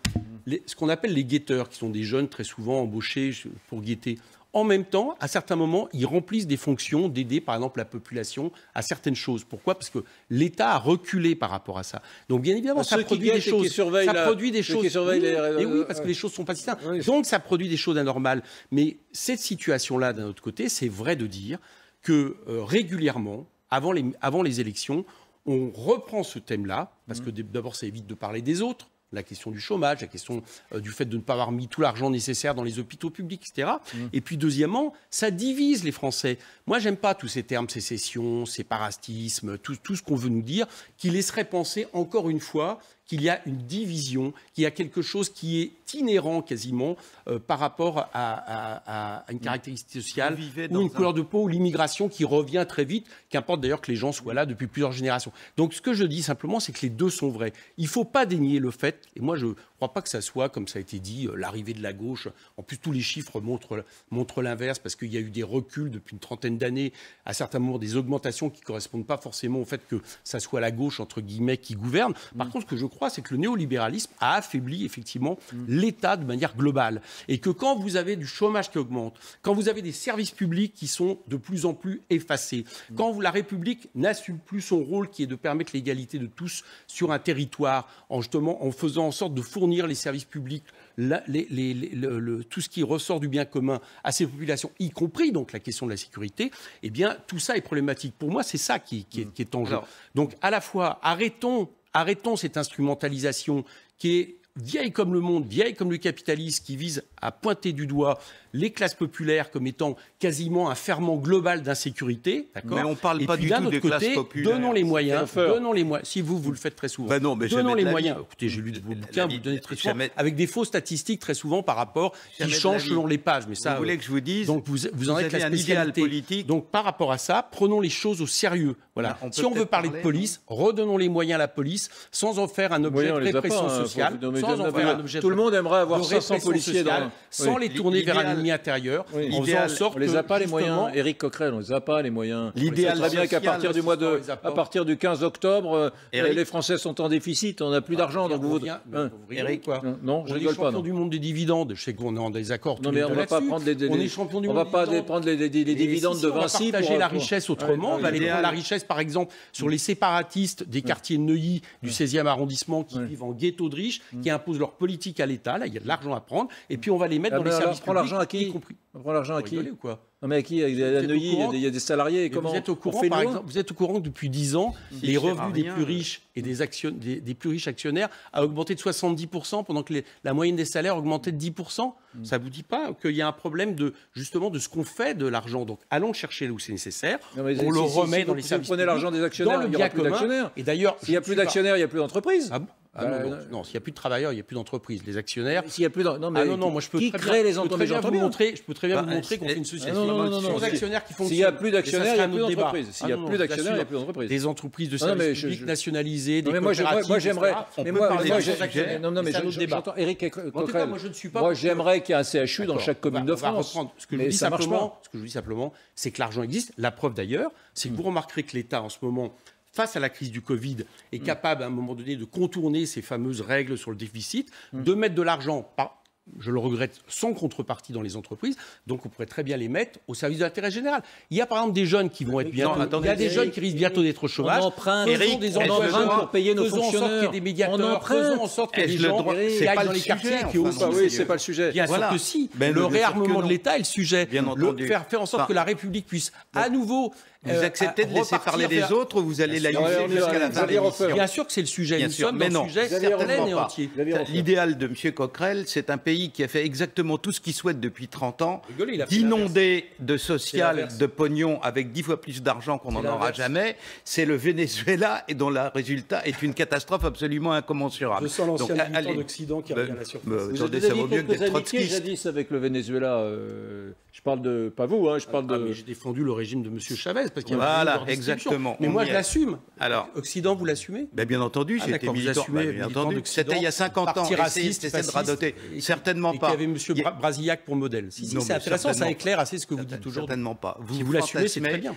ce qu'on appelle les guetteurs, qui sont des jeunes très souvent embauchés pour guetter. En même temps, à certains moments, ils remplissent des fonctions d'aider, par exemple, la population à certaines choses. Pourquoi ? Parce que l'État a reculé par rapport à ça. Donc, bien évidemment, ça produit des choses. Ça produit des choses. Et oui, parce que les choses ne sont pas si simples. Donc, ça produit des choses anormales. Mais cette situation-là, d'un autre côté, c'est vrai de dire que régulièrement, avant les élections, on reprend ce thème-là, parce que d'abord, ça évite de parler des autres. La question du chômage, la question du fait de ne pas avoir mis tout l'argent nécessaire dans les hôpitaux publics, etc. Et puis, deuxièmement, ça divise les Français. Moi, j'aime pas tous ces termes, sécession, séparatisme, tout ce qu'on veut nous dire, qui laisserait penser, encore une fois, qu'il y a une division, qu'il y a quelque chose qui est inhérent quasiment par rapport à une caractéristique sociale ou une couleur de peau ou l'immigration qui revient très vite, qu'importe d'ailleurs que les gens soient là depuis plusieurs générations. Donc ce que je dis simplement, c'est que les deux sont vrais. Il ne faut pas dénier le fait, et moi je ne crois pas que ça soit, comme ça a été dit, l'arrivée de la gauche. En plus, tous les chiffres montrent l'inverse, parce qu'il y a eu des reculs depuis une trentaine d'années, à certains moments des augmentations qui ne correspondent pas forcément au fait que ça soit la gauche, entre guillemets, qui gouverne. Par contre, ce que je crois, c'est que le néolibéralisme a affaibli effectivement l'État de manière globale. Et que quand vous avez du chômage qui augmente, quand vous avez des services publics qui sont de plus en plus effacés, quand la République n'assume plus son rôle qui est de permettre l'égalité de tous sur un territoire, en faisant en sorte de fournir les services publics, tout ce qui ressort du bien commun à ces populations, y compris donc la question de la sécurité, eh bien tout ça est problématique. Pour moi, c'est ça qui est en jeu. Donc à la fois, arrêtons cette instrumentalisation qui est vieille comme le monde, vieille comme le capitalisme, qui vise à pointer du doigt les classes populaires comme étant quasiment un ferment global d'insécurité. Mais on ne parle pas du tout des classes populaires. Donnons les moyens. Si vous le faites très souvent. Donnons les moyens. Écoutez, j'ai lu vos bouquins, vous donnez très souvent, avec des fausses statistiques très souvent par rapport, qui changent selon les pages. Mais ça, vous voulez que je vous dise, donc vous en êtes la spécialité politique. Donc par rapport à ça, prenons les choses au sérieux. Voilà. Si on veut parler de police, redonnons les moyens à la police, sans en faire un objet de répression sociale. Tout le monde aimerait avoir 500 policiers sans les tourner vers un ennemi intérieur, en faisant en sorte on les a pas les moyens. Éric Coquerel, on les a pas les moyens. L'idéal, très bien qu'à partir du 15 octobre, les Français sont en déficit, on n'a plus d'argent. Donc vous Éric, quoi ? Non, je rigole pas. On est champion du monde des dividendes. Je sais qu'on est en désaccord. Non, mais on va pas prendre on est champion du monde. On va pas prendre les dividendes de Vinci. On va partager la richesse autrement. On va aller prendre la richesse, par exemple, sur les séparatistes des quartiers de Neuilly, du 16e arrondissement, qui vivent en ghetto de riches, qui imposent leur politique à l'État. Là, il y a de l'argent à prendre. Et puis, on va les mettre dans les services publics. On prend l'argent à qui ? On prend l'argent à qui ? Ou quoi ? Non, mais à qui ? À Neuilly, il y a des salariés. Comment vous êtes au courant, par exemple, vous êtes au courant que depuis 10 ans, les revenus des plus riches et des plus riches actionnaires a augmenté de 70% pendant que la moyenne des salaires augmentait de 10%. Ça ne vous dit pas qu'il y a un problème de ce qu'on fait de l'argent. Donc, allons chercher là où c'est nécessaire. On le remet dans les services publics. Si vous prenez l'argent des actionnaires, il n'y aura plus d'actionnaires. Et d'ailleurs, s'il n'y a plus d'actionnaires, il n'y a plus d'entreprise. Non, s'il n'y a plus de travailleurs, il n'y a plus d'entreprise. Les actionnaires. S'il y a plus moi je peux qui crée les entreprises ? Je peux très bien vous montrer qu'on fait une société. Non, actionnaires qui fonctionnent. S'il n'y a plus d'actionnaires, il n'y a plus d'entreprise. S'il n'y a plus d'actionnaires, il n'y a plus d'entreprise. Des entreprises de services publics nationalisées, des coopératives. Moi j'aimerais. Éric Coquerel, moi j'aimerais qu'il y ait un CHU dans chaque commune de France. Ce que je dis simplement, c'est que l'argent existe. La preuve d'ailleurs, c'est que vous remarquerez que l'État en ce moment face à la crise du Covid, est capable à un moment donné de contourner ces fameuses règles sur le déficit, de mettre de l'argent, je le regrette, sans contrepartie dans les entreprises. Donc on pourrait très bien les mettre au service de l'intérêt général. Il y a par exemple des jeunes qui vont être bientôt... il y a des jeunes qui risquent bientôt d'être au chômage. On emprunte pour payer nos fonctionnaires. Faisons en sorte qu'il y ait des médiateurs. Faisons en sorte qu'il y ait des gens qui aillent dans les quartiers. Oui, c'est pas le sujet. Bien sûr que si. Le réarmement de l'État est le sujet. Bien entendu. Faire en sorte que la République puisse à nouveau... Vous acceptez de laisser parler les autres ou vous allez la user jusqu'à la fin de l'émission? Bien sûr que c'est le sujet. Nous sommes dans le sujet certainement et entier. L'idéal de M. Coquerel, c'est un pays qui a fait exactement tout ce qu'il souhaite depuis 30 ans, d'inonder de social, de pognon, avec 10 fois plus d'argent qu'on n'en aura jamais. C'est le Venezuela et dont le résultat est une catastrophe absolument incommensurable. Je sens l'ancien militant d'Occident qui revient à la surface. Vous avez quelques amitiés jadis avec le Venezuela. Je parle de... Pas vous, je parle de... Mais j'ai défendu le régime de M. Chavez. Parce qu'il y a voilà, exactement. Mais moi, je l'assume. Alors, Occident, vous l'assumez? Bien entendu, j'ai été militant. Bien entendu. C'était il y a 50 ans. Raciste, de radoter. Certainement pas. Il y avait M. Brasillac pour modèle. Si, c'est intéressant, ça éclaire assez ce que vous dites aujourd'hui. Certainement pas. Si vous l'assumez, c'est très bien.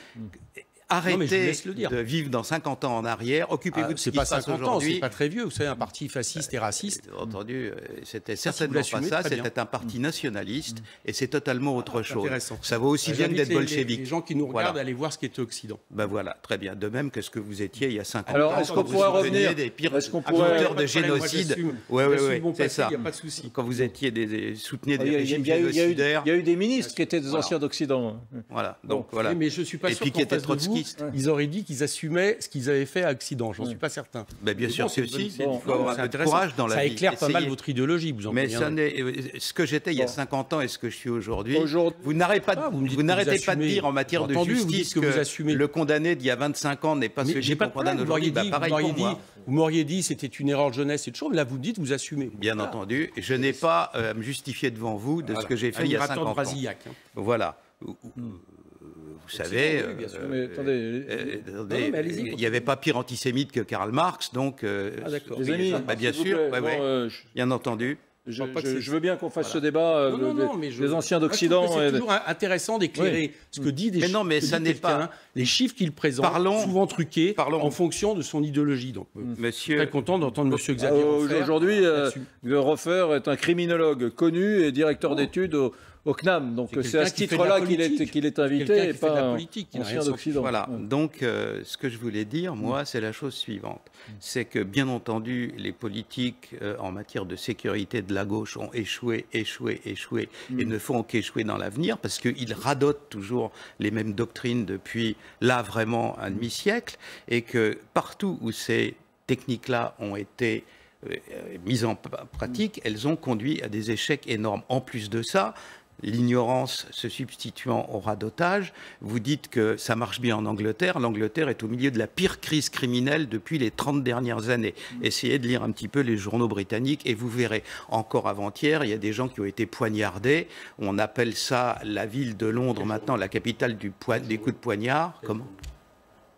Arrêtez de vivre dans 50 ans en arrière. Occupez-vous de ce qui se passe aujourd'hui. C'est pas très vieux. Vous savez, un parti fasciste et raciste. Entendu, c'était certainement pas ça. C'était un parti nationaliste et c'est totalement autre chose. Ça vaut aussi bien que d'être bolchevique. Les gens qui nous regardent, allez voir ce qu'était Occident. Voilà, très bien. De même que ce que vous étiez il y a 50 ans. Alors, est-ce qu'on pourrait revenir des pires auteurs de génocide? Oui, c'est ça. Il n'y a pas de souci. Quand vous étiez souteniez des régimes génocidaires. Il y a eu des ministres qui étaient des anciens d'Occident. Voilà. Donc voilà. Mais je suis pas sûr qu'en face de vous, ils auraient dit qu'ils assumaient ce qu'ils avaient fait à Occident. J'en suis pas certain. Bien sûr que si. Il faut avoir un peu de courage dans la vie. Ça éclaire pas mal votre idéologie, vous en conviendrez. Mais ce que j'étais il y a 50 ans et ce que je suis aujourd'hui, vous n'arrêtez pas de dire en matière de justice que le condamné d'il y a 25 ans n'est pas celui qu'on condamne aujourd'hui. Vous m'auriez dit c'était une erreur de jeunesse et de choses, mais là vous dites vous assumez. Bien entendu. Je n'ai pas à me justifier devant vous de ce que j'ai fait il y a 50 ans. Voilà. Vous savez, il n'y avait pas pire antisémite que Karl Marx, donc... Les amis, bien sûr, bien entendu. Je veux bien qu'on fasse ce débat des anciens d'Occident. C'est toujours intéressant d'éclairer ce que dit des mais non, mais ça n'est pas les chiffres qu'il présente, souvent truqués, en fonction de son idéologie. Donc, je suis très content d'entendre M. Xavier Roffer. Aujourd'hui, Roffer est un criminologue connu et directeur d'études au CNAM. Donc c'est à ce titre-là qu'il est invité et pas un ancien d'Occident. Voilà. Donc ce que je voulais dire, moi, c'est la chose suivante. C'est que, bien entendu, les politiques en matière de sécurité de la gauche ont échoué et ne font qu'échouer dans l'avenir parce qu'ils radotent toujours les mêmes doctrines depuis là vraiment un demi-siècle et que partout où ces techniques-là ont été mises en pratique, elles ont conduit à des échecs énormes. En plus de ça, l'ignorance se substituant au radotage, vous dites que ça marche bien en Angleterre. L'Angleterre est au milieu de la pire crise criminelle depuis les 30 dernières années. Essayez de lire un petit peu les journaux britanniques et vous verrez. Encore avant-hier, il y a des gens qui ont été poignardés. On appelle ça la ville de Londres maintenant, la capitale des coups de poignard. Comment?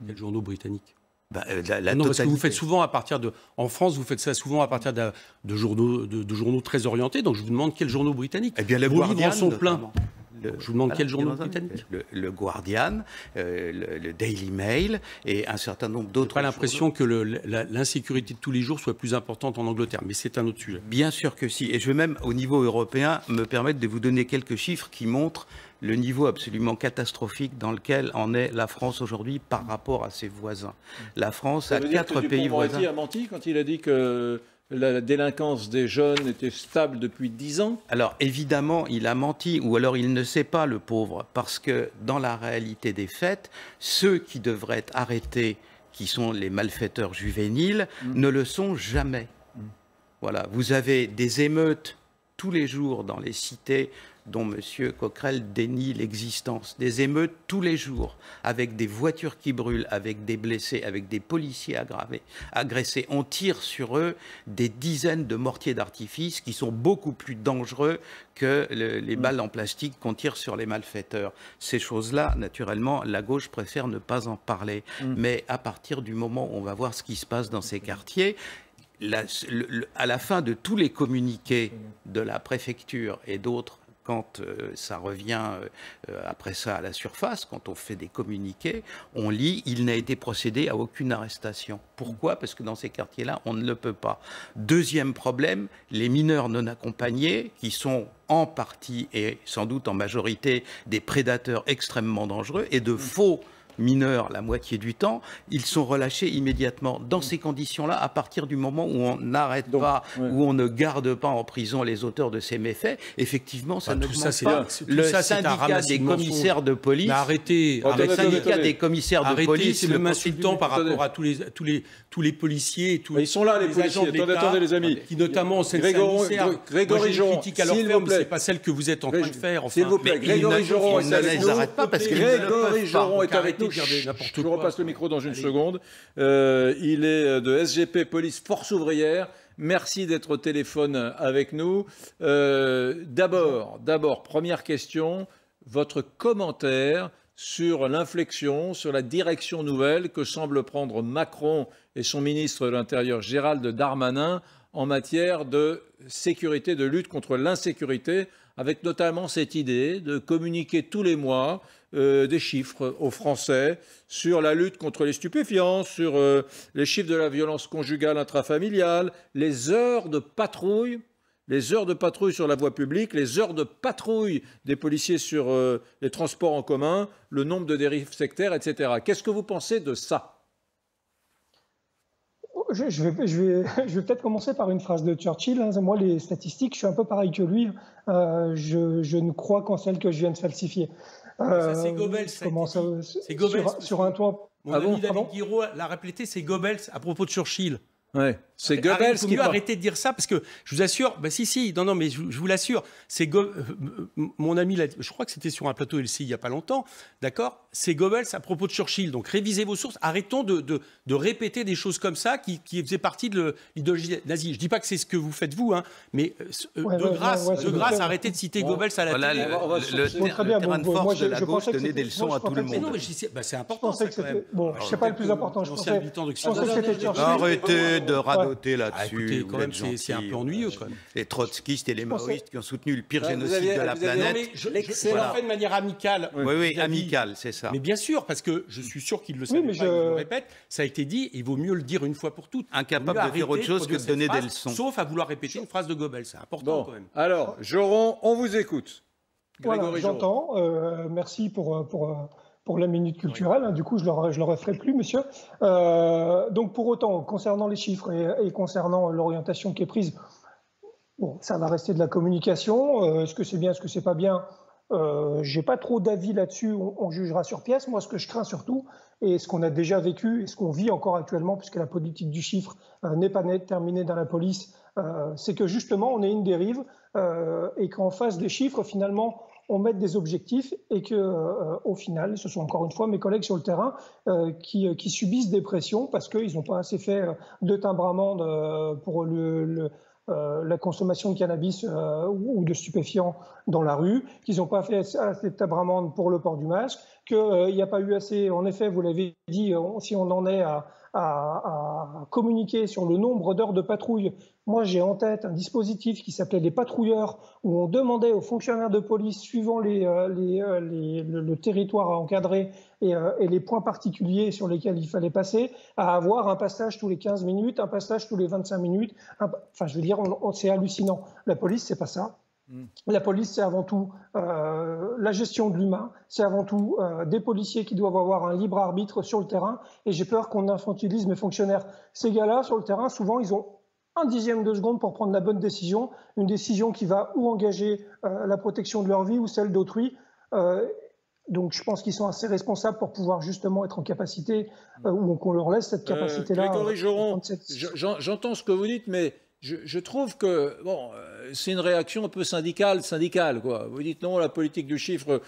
Quels journaux britanniques? Non, parce que vous faites souvent à partir de... En France, vous faites ça souvent à partir de journaux très orientés. Donc je vous demande quels journaux britanniques. Eh bien, le Guardian sont pleins. Je vous demande quels journaux britanniques. Le Guardian, le Daily Mail et un certain nombre d'autres. Je n'ai pas l'impression que l'insécurité de tous les jours soit plus importante en Angleterre, mais c'est un autre sujet. Bien sûr que si. Et je vais même, au niveau européen, me permettre de vous donner quelques chiffres qui montrent le niveau absolument catastrophique dans lequel en est la France aujourd'hui par rapport à ses voisins. La France a 4 pays voisins. Dupond-Moretti a menti quand il a dit que la délinquance des jeunes était stable depuis 10 ans? Alors évidemment, il a menti, ou alors il ne sait pas, le pauvre, parce que dans la réalité des faits, ceux qui devraient être arrêtés, qui sont les malfaiteurs juvéniles, ne le sont jamais. Voilà, vous avez des émeutes tous les jours dans les cités dont M. Coquerel dénie l'existence. Des émeutes tous les jours, avec des voitures qui brûlent, avec des blessés, avec des policiers agressés. On tire sur eux des dizaines de mortiers d'artifice qui sont beaucoup plus dangereux que les balles en plastique qu'on tire sur les malfaiteurs. Ces choses-là, naturellement, la gauche préfère ne pas en parler. Mais à partir du moment où on va voir ce qui se passe dans ces quartiers, à la fin de tous les communiqués de la préfecture et d'autres quand ça revient après ça à la surface, quand on fait des communiqués, on lit « il n'a été procédé à aucune arrestation ». Pourquoi? Parce que dans ces quartiers-là, on ne le peut pas. Deuxième problème, les mineurs non accompagnés, qui sont en partie et sans doute en majorité des prédateurs extrêmement dangereux et de faux mineurs la moitié du temps, ils sont relâchés immédiatement. Dans ces conditions-là, à partir du moment où on n'arrête pas, où on ne garde pas en prison les auteurs de ces méfaits, effectivement, ça n'augmente pas. Le syndicat des commissaires de police, le syndicat des commissaires de police, c'est même insultant par rapport à tous les policiers, ils sont là, les policiers. Attendez, les amis. Qui notamment, c'est Grégory Joron, critique à leur faire, mais c'est pas celle que vous êtes en train de faire. S'il vous plaît, Grégory Joron est avec nous. Pas parce que Grégory Joron est avec nous. Je vous repasse le micro dans une seconde. Il est de SGP Police Force Ouvrière. Merci d'être au téléphone avec nous. D'abord, première question, votre commentaire sur l'inflexion, sur la direction nouvelle que semblent prendre Macron et son ministre de l'Intérieur Gérald Darmanin en matière de sécurité, de lutte contre l'insécurité, avec notamment cette idée de communiquer tous les mois des chiffres aux Français sur la lutte contre les stupéfiants, sur les chiffres de la violence conjugale intrafamiliale, les heures de patrouille sur la voie publique, les heures de patrouille des policiers sur les transports en commun, le nombre de dérives sectaires, etc. Qu'est-ce que vous pensez de ça ? Je vais peut-être commencer par une phrase de Churchill. Moi, les statistiques, je suis un peu pareil que lui. Je ne crois qu'en celles que je viens de falsifier. Ça, c'est Goebbels. C'est Goebbels. Sur un toit. Mon ami David Guiraud l'a répété, c'est Goebbels à propos de Churchill. Ouais, c'est Goebbels qui faut arrêter de dire ça parce que je vous assure, non, mais je vous l'assure, c'est mon ami, je crois que c'était sur un plateau LCI il n'y a pas longtemps, d'accord, c'est Goebbels à propos de Churchill. Donc révisez vos sources, arrêtons de répéter des choses comme ça qui faisaient partie de l'idéologie nazie. Je dis pas que c'est ce que vous faites vous, hein, mais de grâce, arrêtez de citer Goebbels à la télé. Le terrain de force de la gauche donnait des leçons à tout le monde. C'est important. Bon, je sais pas le plus important. Je pensais que c'était Churchill. Arrêtez de radoter là-dessus. Écoutez, quand même, c'est un peu ennuyeux. Quand même. Les trotskistes et les maoïstes qui ont soutenu le pire génocide de la planète. Je l'ai fait de manière amicale. Oui, amicale, c'est ça. Mais bien sûr, parce que je suis sûr qu'ils le savent pas, ils le répètent, ça a été dit, il vaut mieux le dire une fois pour toutes. Incapable de faire autre chose que de donner des leçons. Sauf à vouloir répéter une phrase de Goebbels, c'est important quand même. Alors, Joron, on vous écoute. Voilà, j'entends. Merci pour la minute culturelle. Du coup, je ne le referai plus, monsieur. Donc, pour autant, concernant les chiffres et concernant l'orientation qui est prise, bon, ça va rester de la communication. Est-ce que c'est bien, est-ce que c'est pas bien? Je n'ai pas trop d'avis là-dessus. On jugera sur pièce. Moi, ce que je crains surtout, et ce qu'on a déjà vécu et ce qu'on vit encore actuellement, puisque la politique du chiffre n'est pas terminée dans la police, c'est que justement, on est une dérive et qu'en face des chiffres, finalement, on met des objectifs et qu'au final, ce sont encore une fois mes collègues sur le terrain qui subissent des pressions parce qu'ils n'ont pas assez fait de timbre-amende pour la consommation de cannabis ou de stupéfiants dans la rue, qu'ils n'ont pas fait assez de timbre-amende pour le port du masque, qu'il n'y a pas eu assez, en effet, vous l'avez dit, si on en est à communiquer sur le nombre d'heures de patrouille. Moi, j'ai en tête un dispositif qui s'appelait les patrouilleurs, où on demandait aux fonctionnaires de police, suivant le territoire à encadrer et les points particuliers sur lesquels il fallait passer, à avoir un passage tous les 15 minutes, un passage tous les 25 minutes. Enfin, je veux dire, c'est hallucinant. La police, c'est pas ça. La police, c'est avant tout la gestion de l'humain, c'est avant tout des policiers qui doivent avoir un libre arbitre sur le terrain, et j'ai peur qu'on infantilise mes fonctionnaires. Ces gars-là, sur le terrain, souvent, ils ont un dixième de seconde pour prendre la bonne décision, une décision qui va ou engager la protection de leur vie ou celle d'autrui. Donc je pense qu'ils sont assez responsables pour pouvoir justement être en capacité, ou qu'on leur laisse cette capacité-là. Grégory Joron, j'entends ce que vous dites, mais je trouve que c'est une réaction un peu syndicale, quoi. Vous dites non, la politique du chiffre,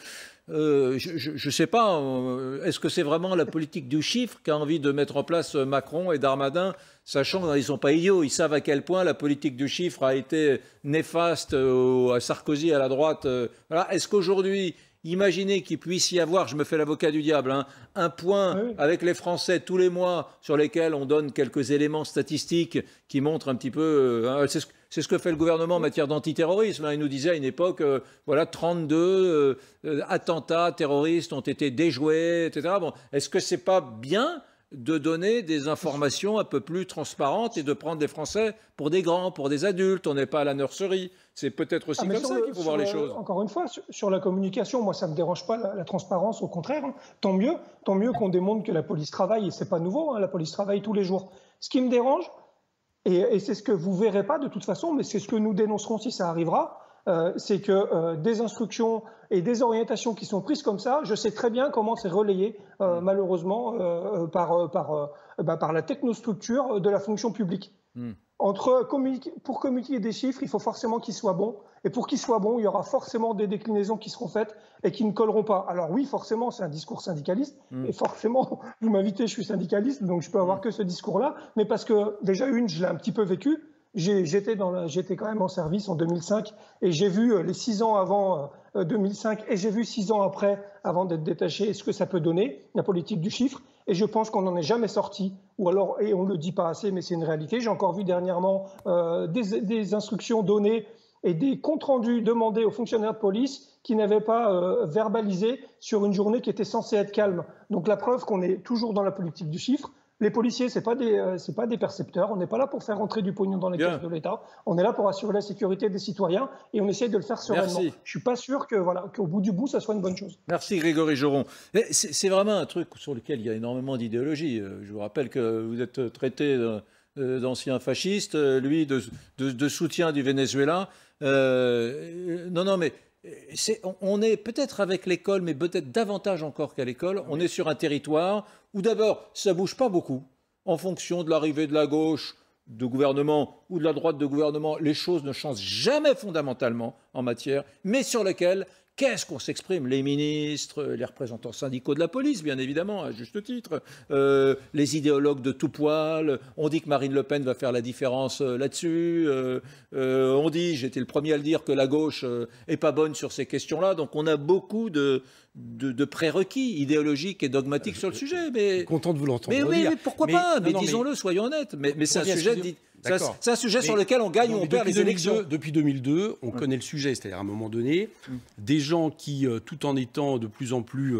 je ne sais pas, est-ce que c'est vraiment la politique du chiffre qu'a envie de mettre en place Macron et Darmanin, sachant qu'ils ne sont pas idiots, ils savent à quel point la politique du chiffre a été néfaste à Sarkozy, à la droite. Voilà. Est-ce qu'aujourd'hui, imaginez qu'il puisse y avoir, je me fais l'avocat du diable, un point avec les Français tous les mois sur lesquels on donne quelques éléments statistiques qui montrent un petit peu... C'est ce que fait le gouvernement en matière d'antiterrorisme. Il nous disait à une époque, voilà, 32 attentats terroristes ont été déjoués, etc. Bon, est-ce que c'est pas bien de donner des informations un peu plus transparentes et de prendre des Français pour des grands, pour des adultes? On n'est pas à la nurserie. C'est peut-être aussi comme ça qu'il faut voir les choses. Encore une fois, sur la communication, moi, ça ne me dérange pas la transparence, au contraire. Hein. Tant mieux qu'on démontre que la police travaille, et c'est pas nouveau, hein, la police travaille tous les jours. Ce qui me dérange, et c'est ce que vous verrez pas de toute façon, mais c'est ce que nous dénoncerons si ça arrivera, c'est que des instructions et des orientations qui sont prises comme ça, je sais très bien comment c'est relayé, malheureusement, par la technostructure de la fonction publique. Pour communiquer des chiffres, il faut forcément qu'ils soient bons. Et pour qu'ils soient bons, il y aura forcément des déclinaisons qui seront faites et qui ne colleront pas. Alors oui, forcément, c'est un discours syndicaliste. Et forcément, vous m'invitez, je suis syndicaliste, donc je peux avoir que ce discours-là. Mais parce que, déjà, je l'ai un petit peu vécu. J'étais quand même en service en 2005 et j'ai vu les 6 ans avant 2005 et j'ai vu 6 ans après, avant d'être détaché, ce que ça peut donner, la politique du chiffre. Et je pense qu'on n'en est jamais sorti, ou alors, et on ne le dit pas assez, mais c'est une réalité. J'ai encore vu dernièrement des instructions données et des comptes rendus demandés aux fonctionnaires de police qui n'avaient pas verbalisé sur une journée qui était censée être calme. Donc la preuve qu'on est toujours dans la politique du chiffre. Les policiers, c'est pas des percepteurs. On n'est pas là pour faire rentrer du pognon dans les caisses de l'État. On est là pour assurer la sécurité des citoyens et on essaye de le faire sereinement. Merci. Je suis pas sûr qu'au bout du bout, ça soit une bonne chose. Merci Grégory Joron. C'est vraiment un truc sur lequel il y a énormément d'idéologie. Je vous rappelle que vous êtes traité d'ancien fasciste, lui de soutien du Venezuela. Non, mais on est peut-être avec l'école, mais peut-être davantage encore qu'à l'école. On est sur un territoire où d'abord, ça ne bouge pas beaucoup. En fonction de l'arrivée de la gauche de gouvernement ou de la droite de gouvernement, les choses ne changent jamais fondamentalement en matière, mais sur lequel, qu'est-ce qu'on s'exprime? Les ministres, les représentants syndicaux de la police, bien évidemment, à juste titre, les idéologues de tout poil. On dit que Marine Le Pen va faire la différence là-dessus. On dit, j'étais le premier à le dire, que la gauche est pas bonne sur ces questions-là. Donc on a beaucoup de prérequis idéologiques et dogmatiques sur le sujet. Mais content de vous l'entendre. Mais pourquoi pas? Mais disons-le, soyons honnêtes. Mais c'est un sujet. C'est un sujet sur lequel on gagne ou on perd les élections. Depuis 2002, on connaît le sujet. C'est-à-dire, à un moment donné, des gens qui, tout en étant de plus en plus,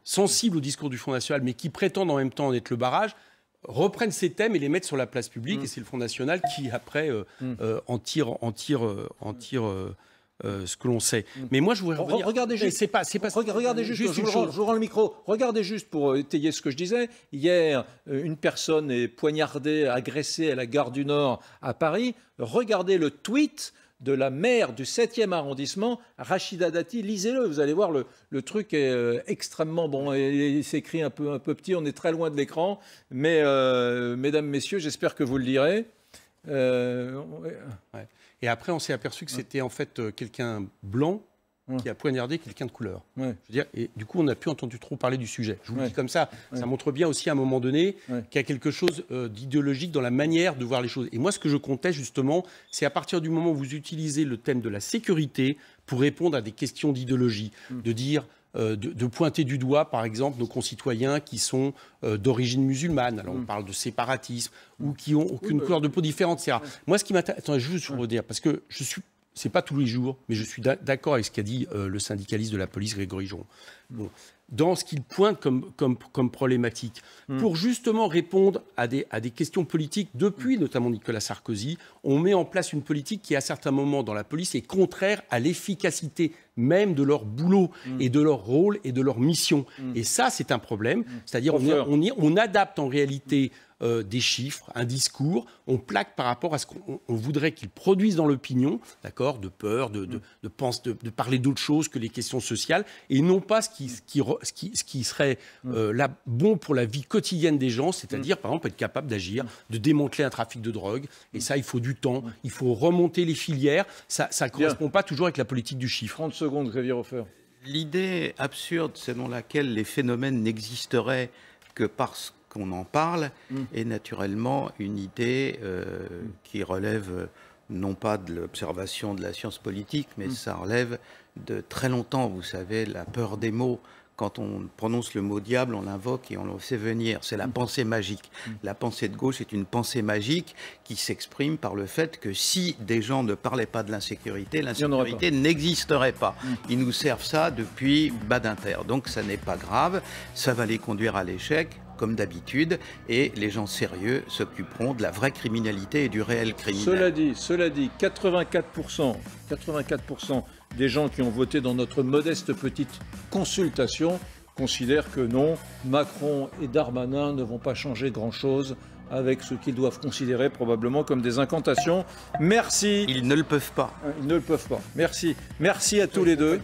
sensibles au discours du Front National, mais qui prétendent en même temps en être le barrage, reprennent ces thèmes et les mettent sur la place publique. Et c'est le Front National qui, après, en tire ce que l'on sait. Mais moi, je voudrais revenir... Regardez juste, regardez juste, je vous rends le micro. Regardez juste pour étayer ce que je disais. Hier, une personne est poignardée, agressée à la gare du Nord à Paris. Regardez le tweet de la maire du 7e arrondissement, Rachida Dati. Lisez-le, vous allez voir, le truc est extrêmement bon. Et c'est écrit un peu petit, on est très loin de l'écran. Mais, mesdames, messieurs, j'espère que vous le lirez. Ouais. Et après, on s'est aperçu que c'était en fait quelqu'un blanc qui a poignardé quelqu'un de couleur. Je veux dire, et du coup, on n'a plus entendu trop parler du sujet. Je vous le dis comme ça. Ça montre bien aussi à un moment donné qu'il y a quelque chose d'idéologique dans la manière de voir les choses. Et moi, ce que je comptais justement, c'est à partir du moment où vous utilisez le thème de la sécurité pour répondre à des questions d'idéologie, de dire... De pointer du doigt, par exemple, nos concitoyens qui sont d'origine musulmane. Alors, on parle de séparatisme ou qui ont aucune couleur de peau différente, etc. Moi, ce qui m'intéresse... Attendez, juste pour vous dire, parce que c'est pas tous les jours, mais je suis d'accord avec ce qu'a dit le syndicaliste de la police, Grégory Joron. Bon. Dans ce qu'il pointe comme problématique, pour justement répondre à des questions politiques, depuis notamment Nicolas Sarkozy, on met en place une politique qui, à certains moments dans la police, est contraire à l'efficacité même de leur boulot et de leur rôle et de leur mission. Et ça, c'est un problème. C'est-à-dire on adapte en réalité des chiffres, un discours, on plaque par rapport à ce qu'on voudrait qu'ils produisent dans l'opinion, d'accord, de peur, de parler d'autre chose que les questions sociales, et non pas ce qui serait là bon pour la vie quotidienne des gens, c'est-à-dire par exemple être capable d'agir, de démanteler un trafic de drogue, et ça il faut du temps, il faut remonter les filières, ça ne correspond pas toujours avec la politique du chiffre. 30 secondes, Xavier Hofer. L'idée absurde selon laquelle les phénomènes n'existeraient que parce qu'on en parle est naturellement une idée qui relève non pas de l'observation de la science politique, mais ça relève de très longtemps. Vous savez, la peur des mots, quand on prononce le mot diable, on l'invoque et on le fait venir. C'est la pensée magique. La pensée de gauche est une pensée magique qui s'exprime par le fait que si des gens ne parlaient pas de l'insécurité, l'insécurité n'existerait pas. Ils nous servent ça depuis Badinter. Donc ça n'est pas grave, ça va les conduire à l'échec, comme d'habitude, et les gens sérieux s'occuperont de la vraie criminalité et du réel criminel. Cela dit, 84% des gens qui ont voté dans notre modeste petite consultation considèrent que non, Macron et Darmanin ne vont pas changer grand-chose avec ce qu'ils doivent considérer probablement comme des incantations. Merci. Ils ne le peuvent pas. Ils ne le peuvent pas. Merci. Merci à tous les deux.